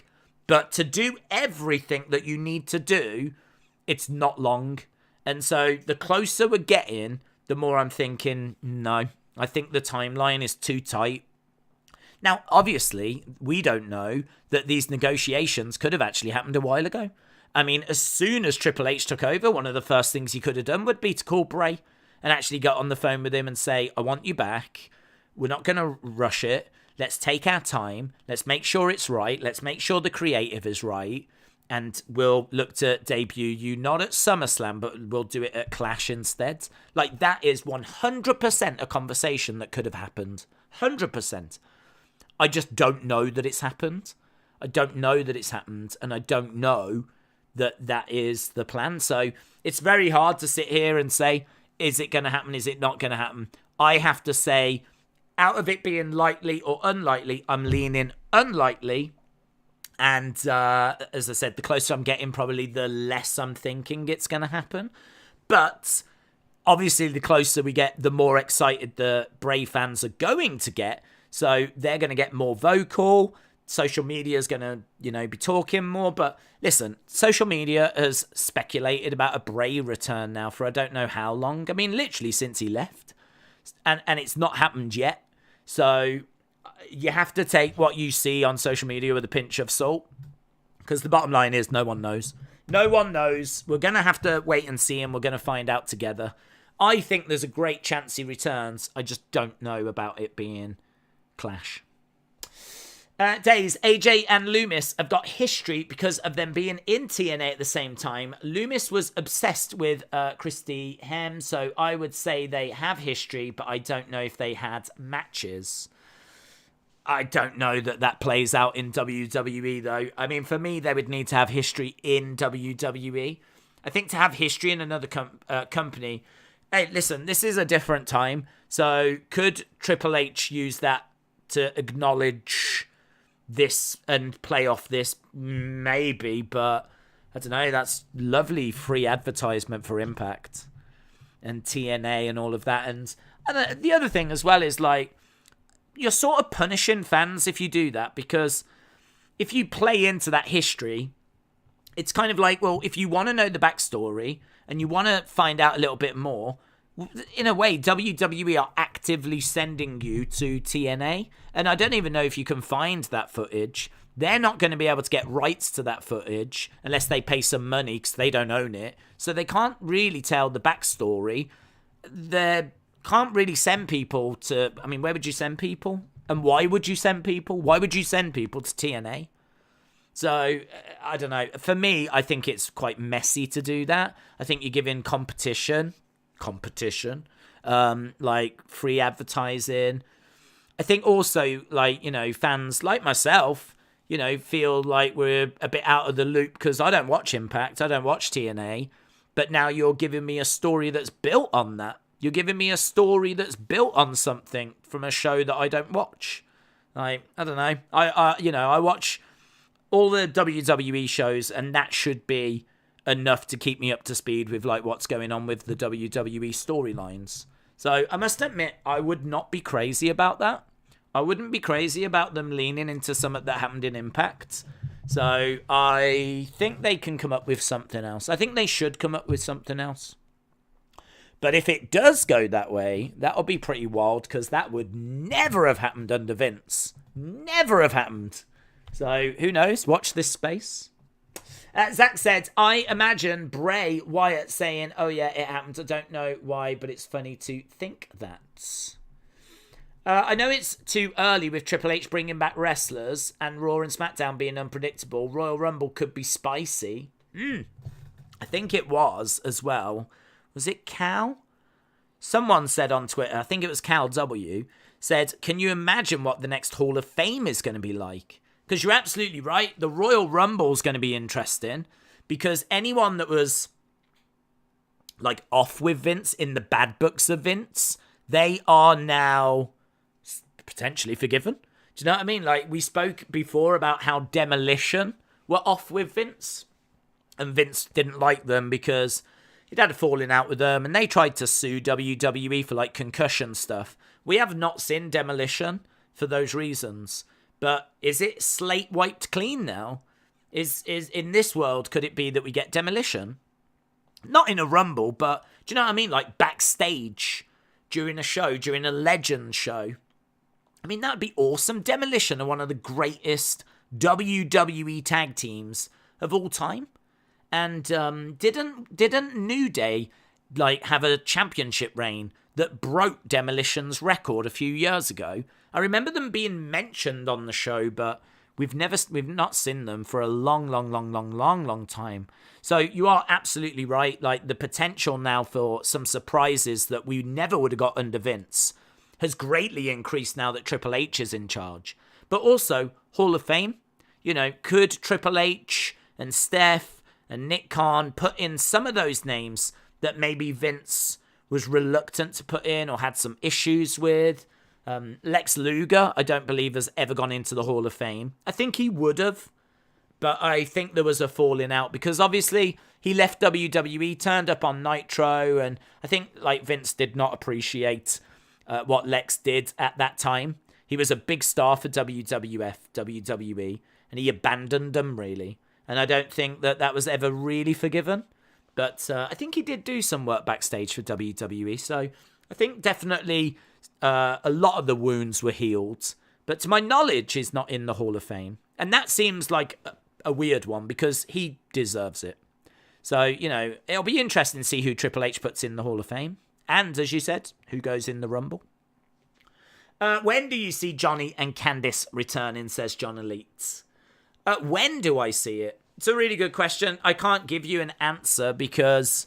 but to do everything that you need to do, it's not long. And so the closer we're getting, the more I'm thinking, no. I think the timeline is too tight. Now, obviously, we don't know that these negotiations could have actually happened a while ago. I mean, as soon as Triple H took over, one of the first things he could have done would be to call Bray and actually get on the phone with him and say, I want you back. We're not going to rush it. Let's take our time. Let's make sure it's right. Let's make sure the creative is right. And we'll look to debut you not at SummerSlam, but we'll do it at Clash instead. Like, that is 100% a conversation that could have happened. 100%. I just don't know that it's happened. I don't know that it's happened. And I don't know that that is the plan. So it's very hard to sit here and say, is it going to happen? Is it not going to happen? I have to say, out of it being likely or unlikely, I'm leaning unlikely. And as I said, the closer I'm getting, probably the less I'm thinking it's going to happen. But obviously, the closer we get, the more excited the Bray fans are going to get. So they're going to get more vocal. Social media is going to, be talking more. But listen, social media has speculated about a Bray return now for I don't know how long. I mean, literally since he left. And it's not happened yet. So you have to take what you see on social media with a pinch of salt, because the bottom line is no one knows. No one knows. We're going to have to wait and see, and we're going to find out together. I think there's a great chance he returns. I just don't know about it being Clash. Daze, AJ and Lumis have got history because of them being in TNA at the same time. Lumis was obsessed with Christy Hem, so I would say they have history, but I don't know if they had matches. I don't know that plays out in WWE, though. I mean, for me, they would need to have history in WWE. I think to have history in another company... Hey, listen, this is a different time. So could Triple H use that to acknowledge this and play off this? Maybe, but I don't know. That's lovely free advertisement for Impact and TNA and all of that. And the other thing as well is, like, you're sort of punishing fans if you do that, because if you play into that history, it's kind of like, well, if you want to know the backstory and you want to find out a little bit more, in a way, WWE are actively sending you to TNA. And I don't even know if you can find that footage. They're not going to be able to get rights to that footage unless they pay some money, because they don't own it. So they can't really tell the backstory. They can't really send people to... I mean, where would you send people? And why would you send people? Why would you send people to TNA? So, I don't know. For me, I think it's quite messy to do that. I think you're giving competition, like free advertising. I think also, like, fans like myself, feel like we're a bit out of the loop because I don't watch Impact, I don't watch TNA, but now you're giving me a story that's built on that. You're giving me a story that's built on something from a show that I don't watch. Like, I don't know. I watch all the WWE shows, and that should be enough to keep me up to speed with, like, what's going on with the WWE storylines. So I must admit, I would not be crazy about that. I wouldn't be crazy about them leaning into something that happened in Impact. So I think they can come up with something else. I think they should come up with something else. But if it does go that way, that'll be pretty wild, because that would never have happened under Vince. Never have happened. So, who knows? Watch this space. Zach said, I imagine Bray Wyatt saying, oh yeah, it happened. I don't know why, but it's funny to think that. I know it's too early with Triple H bringing back wrestlers and Raw and SmackDown being unpredictable. Royal Rumble could be spicy. I think it was as well. Was it Cal? Someone said on Twitter, I think it was Cal W, said, can you imagine what the next Hall of Fame is going to be like? Because you're absolutely right. The Royal Rumble is going to be interesting, because anyone that was like off with Vince in the bad books of Vince, they are now potentially forgiven. Do you know what I mean? Like, we spoke before about how Demolition were off with Vince, and Vince didn't like them because he'd had a falling out with them, and they tried to sue WWE for like concussion stuff. We have not seen Demolition for those reasons. But is it slate wiped clean now? Is in this world, could it be that we get Demolition? Not in a Rumble, but do you know what I mean? Like backstage during a show, during a Legends show. I mean, that would be awesome. Demolition are one of the greatest WWE tag teams of all time. And didn't New Day like have a championship reign that broke Demolition's record a few years ago? I remember them being mentioned on the show, but we've not seen them for a long time. So you are absolutely right. Like, the potential now for some surprises that we never would have got under Vince has greatly increased now that Triple H is in charge. But also, Hall of Fame, you know, could Triple H and Steph and Nick Khan put in some of those names that maybe Vince was reluctant to put in or had some issues with? Lex Luger, I don't believe, has ever gone into the Hall of Fame. I think he would have, but I think there was a falling out because obviously he left WWE, turned up on Nitro, and I think like Vince did not appreciate what Lex did at that time. He was a big star for WWF, WWE, and he abandoned them, really. And I don't think that was ever really forgiven. But I think he did do some work backstage for WWE. So I think definitely a lot of the wounds were healed. But to my knowledge, he's not in the Hall of Fame. And that seems like a weird one because he deserves it. So, you know, it'll be interesting to see who Triple H puts in the Hall of Fame. And, as you said, who goes in the Rumble. When do you see Johnny and Candice returning, says John Elite. When do I see it? It's a really good question. I can't give you an answer because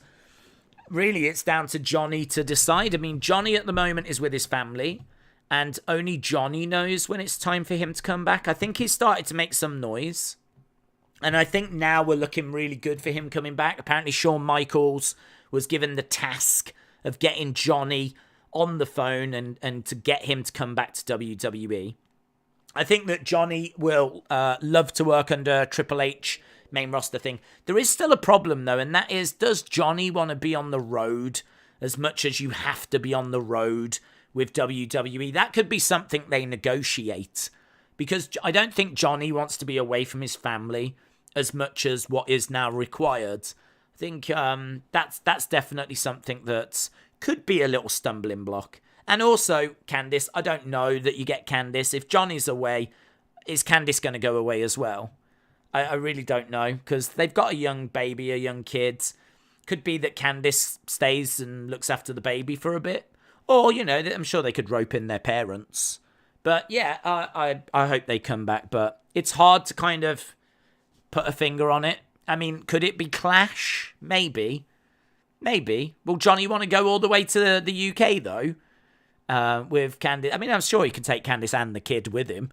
really it's down to Johnny to decide. I mean, Johnny at the moment is with his family and only Johnny knows when it's time for him to come back. I think he's started to make some noise. And I think now we're looking really good for him coming back. Apparently Shawn Michaels was given the task of getting Johnny on the phone and to get him to come back to WWE. I think that Johnny will love to work under Triple H main roster thing. There is still a problem though, and that is, does Johnny want to be on the road as much as you have to be on the road with WWE? That could be something they negotiate, because I don't think Johnny wants to be away from his family as much as what is now required. I think that's definitely something that could be a little stumbling block. And also, Candice, I don't know that you get Candice. If Johnny's away, is Candice going to go away as well? I really don't know, because they've got a young baby, a young kid. Could be that Candice stays and looks after the baby for a bit. Or, you know, I'm sure they could rope in their parents. But yeah, I hope they come back. But it's hard to kind of put a finger on it. I mean, could it be Clash? Maybe. Will Johnny want to go all the way to the UK, though? With Candice. I mean, I'm sure he can take Candice and the kid with him.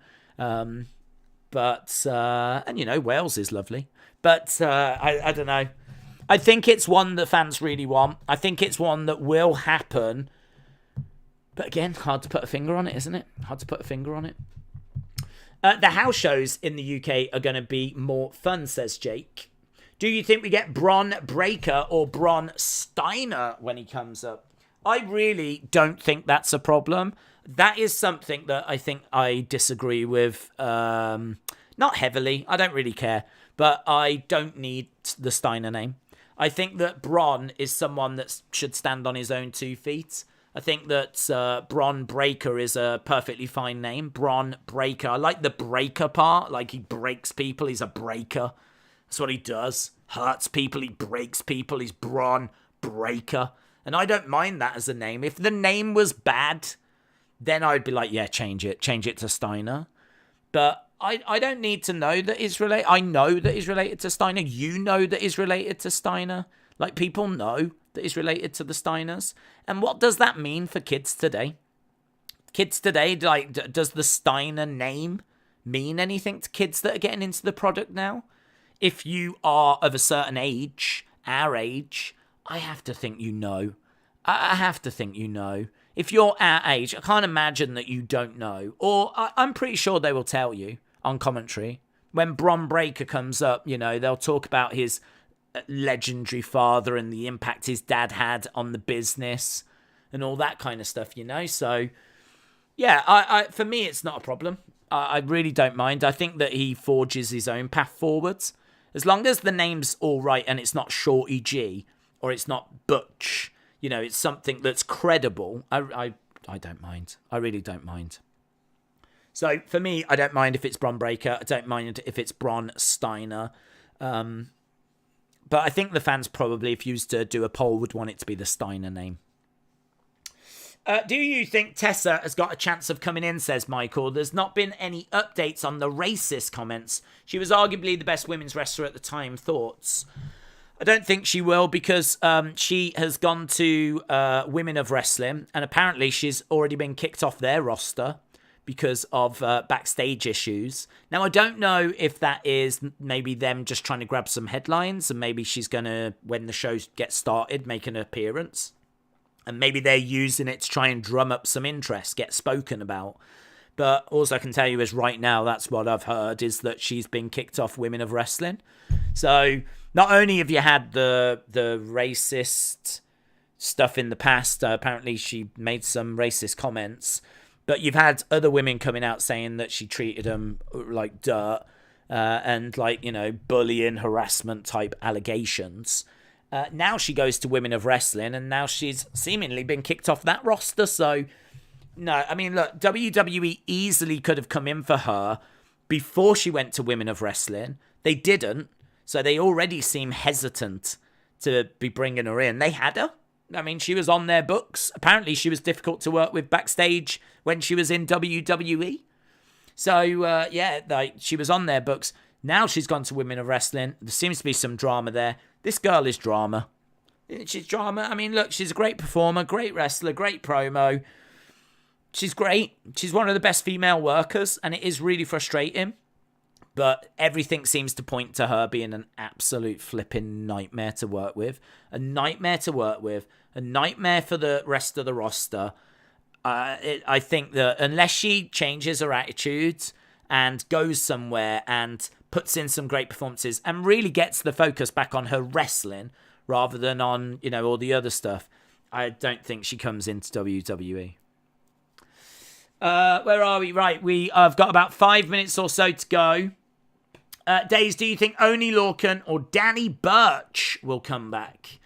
But you know, Wales is lovely. But I don't know. I think it's one that fans really want. I think it's one that will happen. But again, hard to put a finger on it, isn't it? Hard to put a finger on it. The house shows in the UK are going to be more fun, says Jake. Do you think we get Bron Breakker or Bron Steiner when he comes up? I really don't think that's a problem. That is something that I think I disagree with. Not heavily. I don't really care. But I don't need the Steiner name. I think that Bron is someone that should stand on his own 2 feet. I think that Bron Breakker is a perfectly fine name. Bron Breakker. I like the breaker part. Like, he breaks people. He's a breaker. That's what he does. Hurts people. He breaks people. He's Bron Breakker. And I don't mind that as a name. If the name was bad, then I'd be like, yeah, change it. Change it to Steiner. But I don't need to know that he's related. I know that he's related to Steiner. You know that he's related to Steiner. Like, people know that he's related to the Steiners. And what does that mean for kids today? Kids today, like, does the Steiner name mean anything to kids that are getting into the product now? If you are of a certain age, our age, I have to think you know. I have to think you know. If you're our age, I can't imagine that you don't know. Or I'm pretty sure they will tell you on commentary. When Bron Breakker comes up, you know, they'll talk about his legendary father and the impact his dad had on the business and all that kind of stuff, you know. So, yeah, I for me, it's not a problem. I really don't mind. I think that he forges his own path forwards. As long as the name's all right and it's not Shorty G or it's not Butch, you know, it's something that's credible, I don't mind. I really don't mind. So, for me, I don't mind if it's Bron Breakker. I don't mind if it's Bron Steiner. But I think the fans probably, if used to do a poll, would want it to be the Steiner name. Do you think Tessa has got a chance of coming in, says Michael? There's not been any updates on the racist comments. She was arguably the best women's wrestler at the time. Thoughts? I don't think she will, because she has gone to Women of Wrestling, and apparently she's already been kicked off their roster because of backstage issues. Now, I don't know if that is maybe them just trying to grab some headlines, and maybe she's going to, when the show gets started, make an appearance. And maybe they're using it to try and drum up some interest, get spoken about. But all I can tell you is right now, that's what I've heard, is that she's been kicked off Women of Wrestling. So not only have you had the racist stuff in the past, apparently she made some racist comments, but you've had other women coming out saying that she treated them like dirt and, like, you know, bullying, harassment type allegations. Now she goes to Women of Wrestling, and now she's seemingly been kicked off that roster. So, no, I mean, look, WWE easily could have come in for her before she went to Women of Wrestling. They didn't, so they already seem hesitant to be bringing her in. They had her. I mean, she was on their books. Apparently, she was difficult to work with backstage when she was in WWE. So, yeah, like, she was on their books. Now she's gone to Women of Wrestling. There seems to be some drama there. This girl is drama. She's drama. I mean, look, she's a great performer, great wrestler, great promo. She's great. She's one of the best female workers, and it is really frustrating. But everything seems to point to her being an absolute flipping nightmare to work with. A nightmare to work with. A nightmare for the rest of the roster. I think that unless she changes her attitude and goes somewhere and puts in some great performances and really gets the focus back on her wrestling rather than on, you know, all the other stuff, I don't think she comes into WWE. Where are we? Right, I've got about 5 minutes or so to go. Daze, do you think Oney Lorcan or Danny Burch will come back?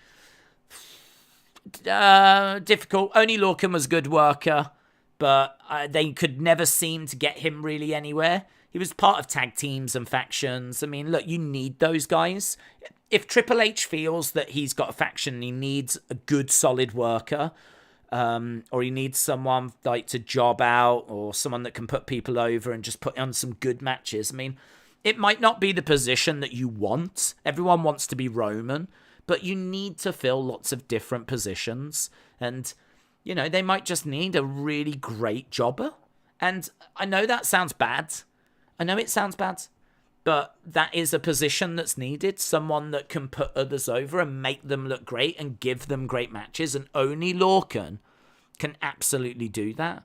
Difficult. Oney Lorcan was a good worker, but they could never seem to get him really anywhere. He was part of tag teams and factions. I mean, look, you need those guys. If Triple H feels that he's got a faction and he needs a good, solid worker, or he needs someone like to job out, or someone that can put people over and just put on some good matches, I mean, it might not be the position that you want. Everyone wants to be Roman, but you need to fill lots of different positions. And, you know, they might just need a really great jobber. And I know that sounds bad. I know it sounds bad. But that is a position that's needed. Someone that can put others over and make them look great and give them great matches. And Oney Lorcan can absolutely do that.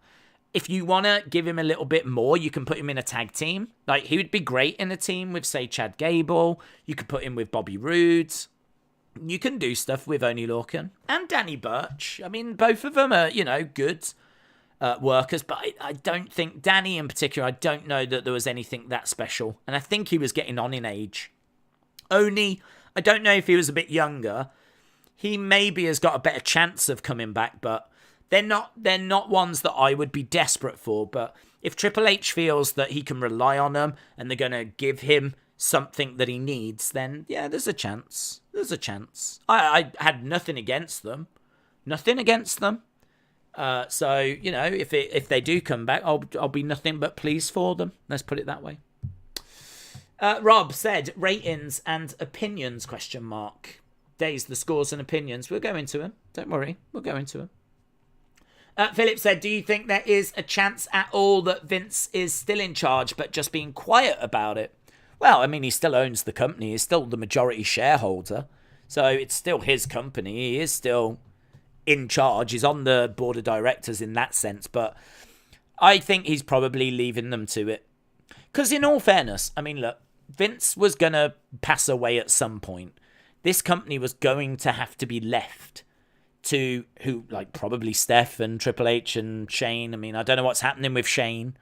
If you want to give him a little bit more, you can put him in a tag team. Like, he would be great in a team with, say, Chad Gable. You could put him with Bobby Roode. You can do stuff with Oney Lorcan and Danny Burch. I mean, both of them are, you know, good workers, but I don't think, Danny in particular, I don't know that there was anything that special. And I think he was getting on in age. Oney, I don't know if he was a bit younger, he maybe has got a better chance of coming back, but they're not ones that I would be desperate for. But if Triple H feels that he can rely on them and they're going to give him something that he needs, then yeah, there's a chance. There's a chance. I had nothing against them. Nothing against them. So, you know, if they do come back, I'll be nothing but pleased for them. Let's put it that way. Rob said, ratings and opinions, ? Daze, the scores and opinions. We'll go into them. Don't worry. We'll go into them. Philip said, do you think there is a chance at all that Vince is still in charge but just being quiet about it? Well, I mean, he still owns the company. He's still the majority shareholder. So it's still his company. He is still in charge. He's on the board of directors in that sense. But I think he's probably leaving them to it. Because in all fairness, I mean, look, Vince was going to pass away at some point. This company was going to have to be left to who, like probably Steph and Triple H and Shane. I mean, I don't know what's happening with Shane.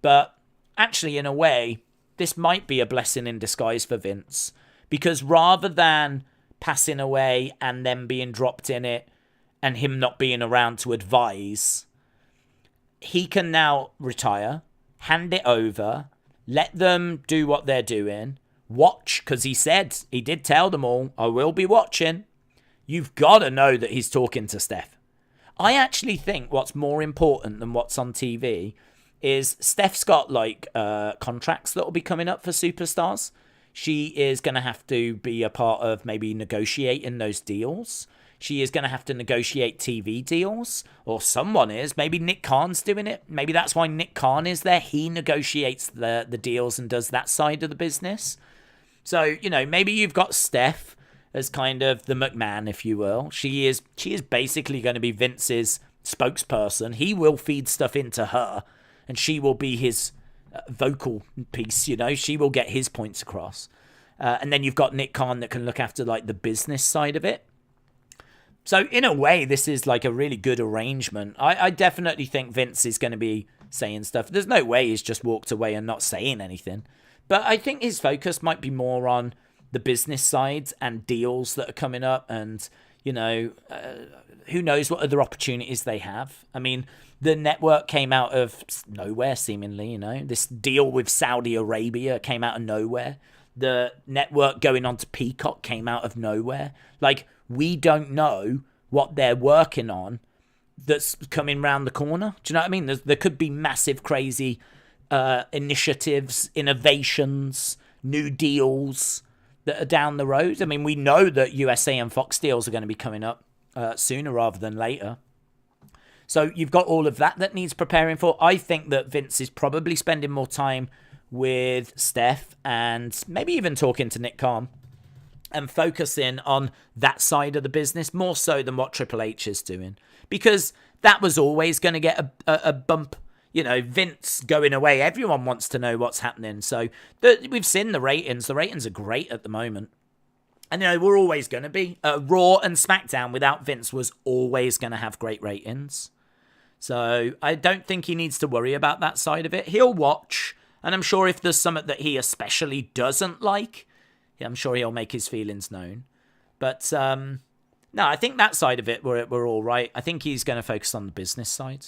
But actually, in a way, this might be a blessing in disguise for Vince. Because rather than passing away and then being dropped in it and him not being around to advise, he can now retire, hand it over, let them do what they're doing, watch, because he did tell them all, I will be watching. You've got to know that he's talking to Steph. I actually think what's more important than what's on TV is Steph's got like contracts that will be coming up for superstars. She is going to have to be a part of maybe negotiating those deals. She is going to have to negotiate TV deals, or someone is. Maybe Nick Khan's doing it. Maybe that's why Nick Khan is there. He negotiates the deals and does that side of the business. So, you know, maybe you've got Steph as kind of the McMahon, if you will. She is basically going to be Vince's spokesperson. He will feed stuff into her, and she will be his vocal piece, you know. She will get his points across. And then you've got Nick Khan that can look after, like, the business side of it. So, in a way, this is, like, a really good arrangement. I definitely think Vince is going to be saying stuff. There's no way he's just walked away and not saying anything. But I think his focus might be more on the business side and deals that are coming up and, you know, who knows what other opportunities they have. I mean, the network came out of nowhere, seemingly, you know. This deal with Saudi Arabia came out of nowhere. The network going on to Peacock came out of nowhere. Like, we don't know what they're working on that's coming round the corner. Do you know what I mean? There could be massive, crazy initiatives, innovations, new deals that are down the road. I mean, we know that USA and Fox deals are going to be coming up sooner rather than later. So you've got all of that needs preparing for. I think that Vince is probably spending more time with Steph and maybe even talking to Nick Khan and focusing on that side of the business more so than what Triple H is doing. Because that was always going to get a bump. You know, Vince going away, everyone wants to know what's happening. So we've seen the ratings. The ratings are great at the moment. And, you know, we're always going to be. Raw and SmackDown without Vince was always going to have great ratings. So I don't think he needs to worry about that side of it. He'll watch. And I'm sure if there's something that he especially doesn't like, I'm sure he'll make his feelings known. But, no, I think that side of it, we're all right. I think he's going to focus on the business side.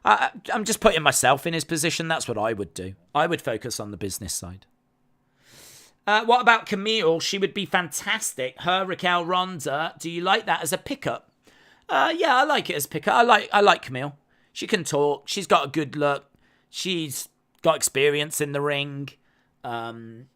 I'm just putting myself in his position. That's what I would do. I would focus on the business side. What about Camille? She would be fantastic. Her, Raquel, Ronda. Do you like that as a pickup? Yeah, I like it as a pickup. I like Camille. She can talk. She's got a good look. She's got experience in the ring.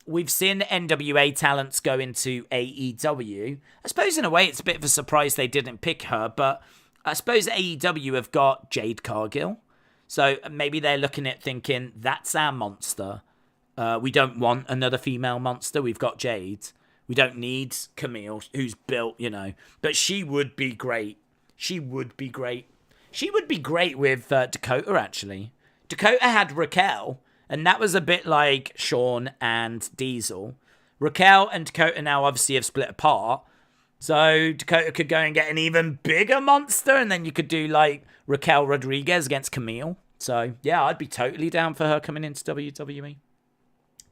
We've seen NWA talents go into AEW. I suppose in a way it's a bit of a surprise they didn't pick her, but I suppose AEW have got Jade Cargill. So maybe they're looking at thinking, that's our monster. We don't want another female monster. We've got Jade. We don't need Camille, who's built, you know. But she would be great. She would be great. She would be great with Dakota, actually. Dakota had Raquel, and that was a bit like Shawn and Diesel. Raquel and Dakota now obviously have split apart. So Dakota could go and get an even bigger monster, and then you could do like Raquel Rodriguez against Camille. So yeah, I'd be totally down for her coming into WWE.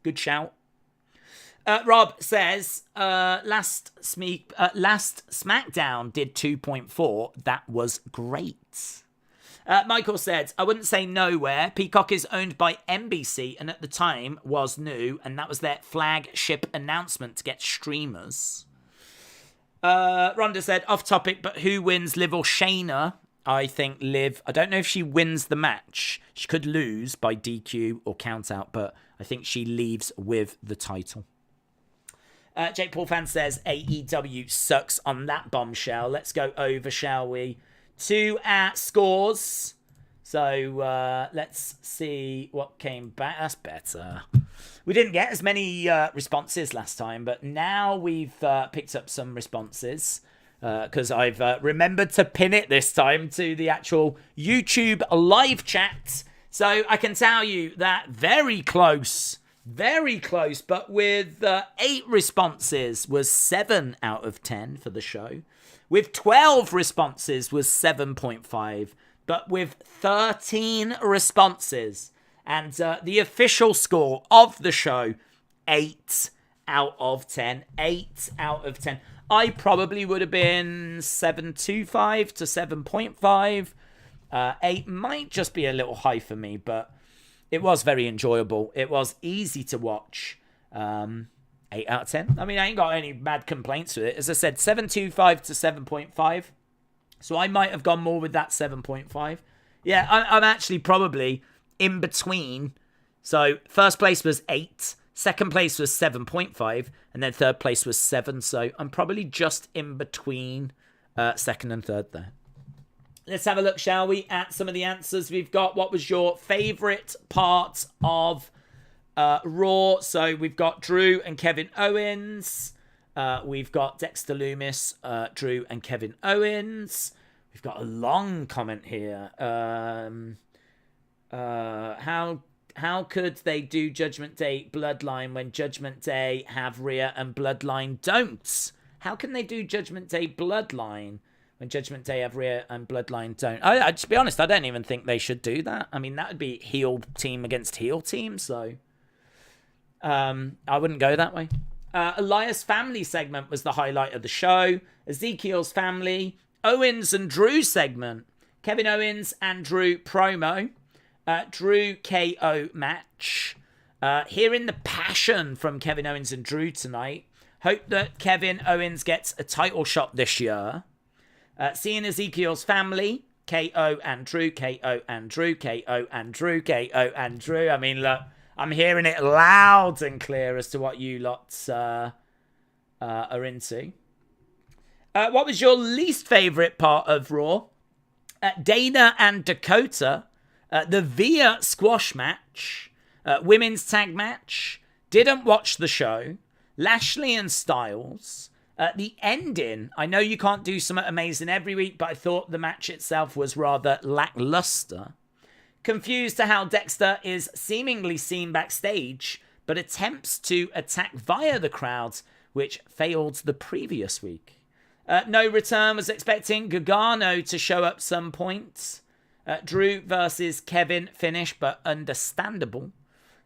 Good shout. Rob says, last SmackDown did 2.4. That was great. Michael said, I wouldn't say nowhere. Peacock is owned by NBC and at the time was new, and that was their flagship announcement to get streamers. Rhonda said, off topic, but who wins, Liv or Shayna? I think Liv. I don't know if she wins the match. She could lose by DQ or count out, but I think she leaves with the title. Jake Paul fan says, AEW sucks on that bombshell. Let's go over, shall we? To our scores. So let's see what came back. That's better. We didn't get as many responses last time, but now we've picked up some responses because I've remembered to pin it this time to the actual YouTube live chat. So I can tell you that very close, but with 8 responses was 7 out of 10 for the show. With 12 responses was 7.5, but with 13 responses and the official score of the show, 8 out of 10. 8 out of 10. I probably would have been 7.25 to 7.5. 8 might just be a little high for me, but it was very enjoyable. It was easy to watch. 8 out of 10. I mean, I ain't got any bad complaints with it. As I said, 7.25 to 7.5. So I might have gone more with that 7.5. Yeah, I'm actually probably in between. So first place was 8. Second place was 7.5. And then third place was 7. So I'm probably just in between second and third there. Let's have a look, shall we, at some of the answers we've got. What was your favourite part of Raw? So we've got Drew and Kevin Owens. We've got Dexter Lumis, Drew and Kevin Owens. We've got a long comment here. How could they do Judgment Day Bloodline when Judgment Day have Rhea and Bloodline don't? How can they do Judgment Day Bloodline when Judgment Day have Rhea and Bloodline don't? To be honest, I don't even think they should do that. I mean, that would be heel team against heel team, so I wouldn't go that way. Elias' family segment was the highlight of the show. Ezekiel's family. Owens and Drew segment. Kevin Owens and Drew promo. Drew KO match. Hearing the passion from Kevin Owens and Drew tonight. Hope that Kevin Owens gets a title shot this year. Seeing Ezekiel's family. KO and Drew. KO and Drew. KO and Drew. KO and Drew. I mean, look. I'm hearing it loud and clear as to what you lots are into. What was your least favourite part of Raw? Dana and Dakota. The Via squash match. Women's tag match. Didn't watch the show. Lashley and Styles. The ending. I know you can't do something amazing every week, but I thought the match itself was rather lackluster. Confused to how Dexter is seemingly seen backstage, but attempts to attack via the crowd, which failed the previous week. No return, was expecting Gargano to show up some point. Drew versus Kevin finish, but understandable.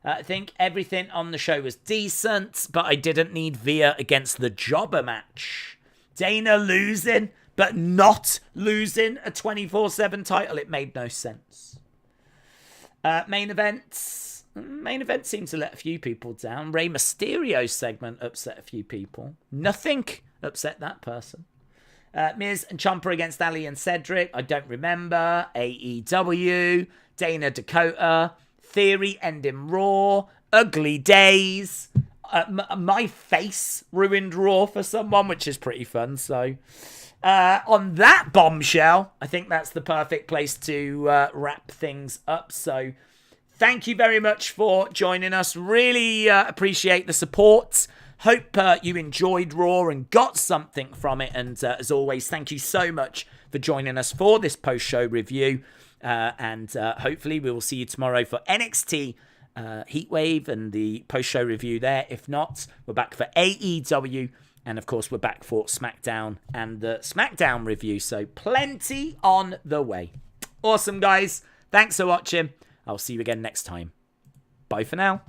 I think everything on the show was decent, but I didn't need Via against the Jobber match. Dana losing, but not losing a 24/7 title. It made no sense. Main events. Main event seemed to let a few people down. Rey Mysterio segment upset a few people. Nothing upset that person. Miz and Ciampa against Ali and Cedric. I don't remember. AEW. Dana Dakota. Theory ending Raw. Ugly Days. My face ruined Raw for someone, which is pretty fun. So on that bombshell, I think that's the perfect place to wrap things up. So thank you very much for joining us. Really appreciate the support. Hope you enjoyed Raw and got something from it. And as always, thank you so much for joining us for this post-show review. And hopefully we will see you tomorrow for NXT Heatwave and the post-show review there. If not, we're back for AEW. And of course, we're back for SmackDown and the SmackDown review. So plenty on the way. Awesome, guys. Thanks for watching. I'll see you again next time. Bye for now.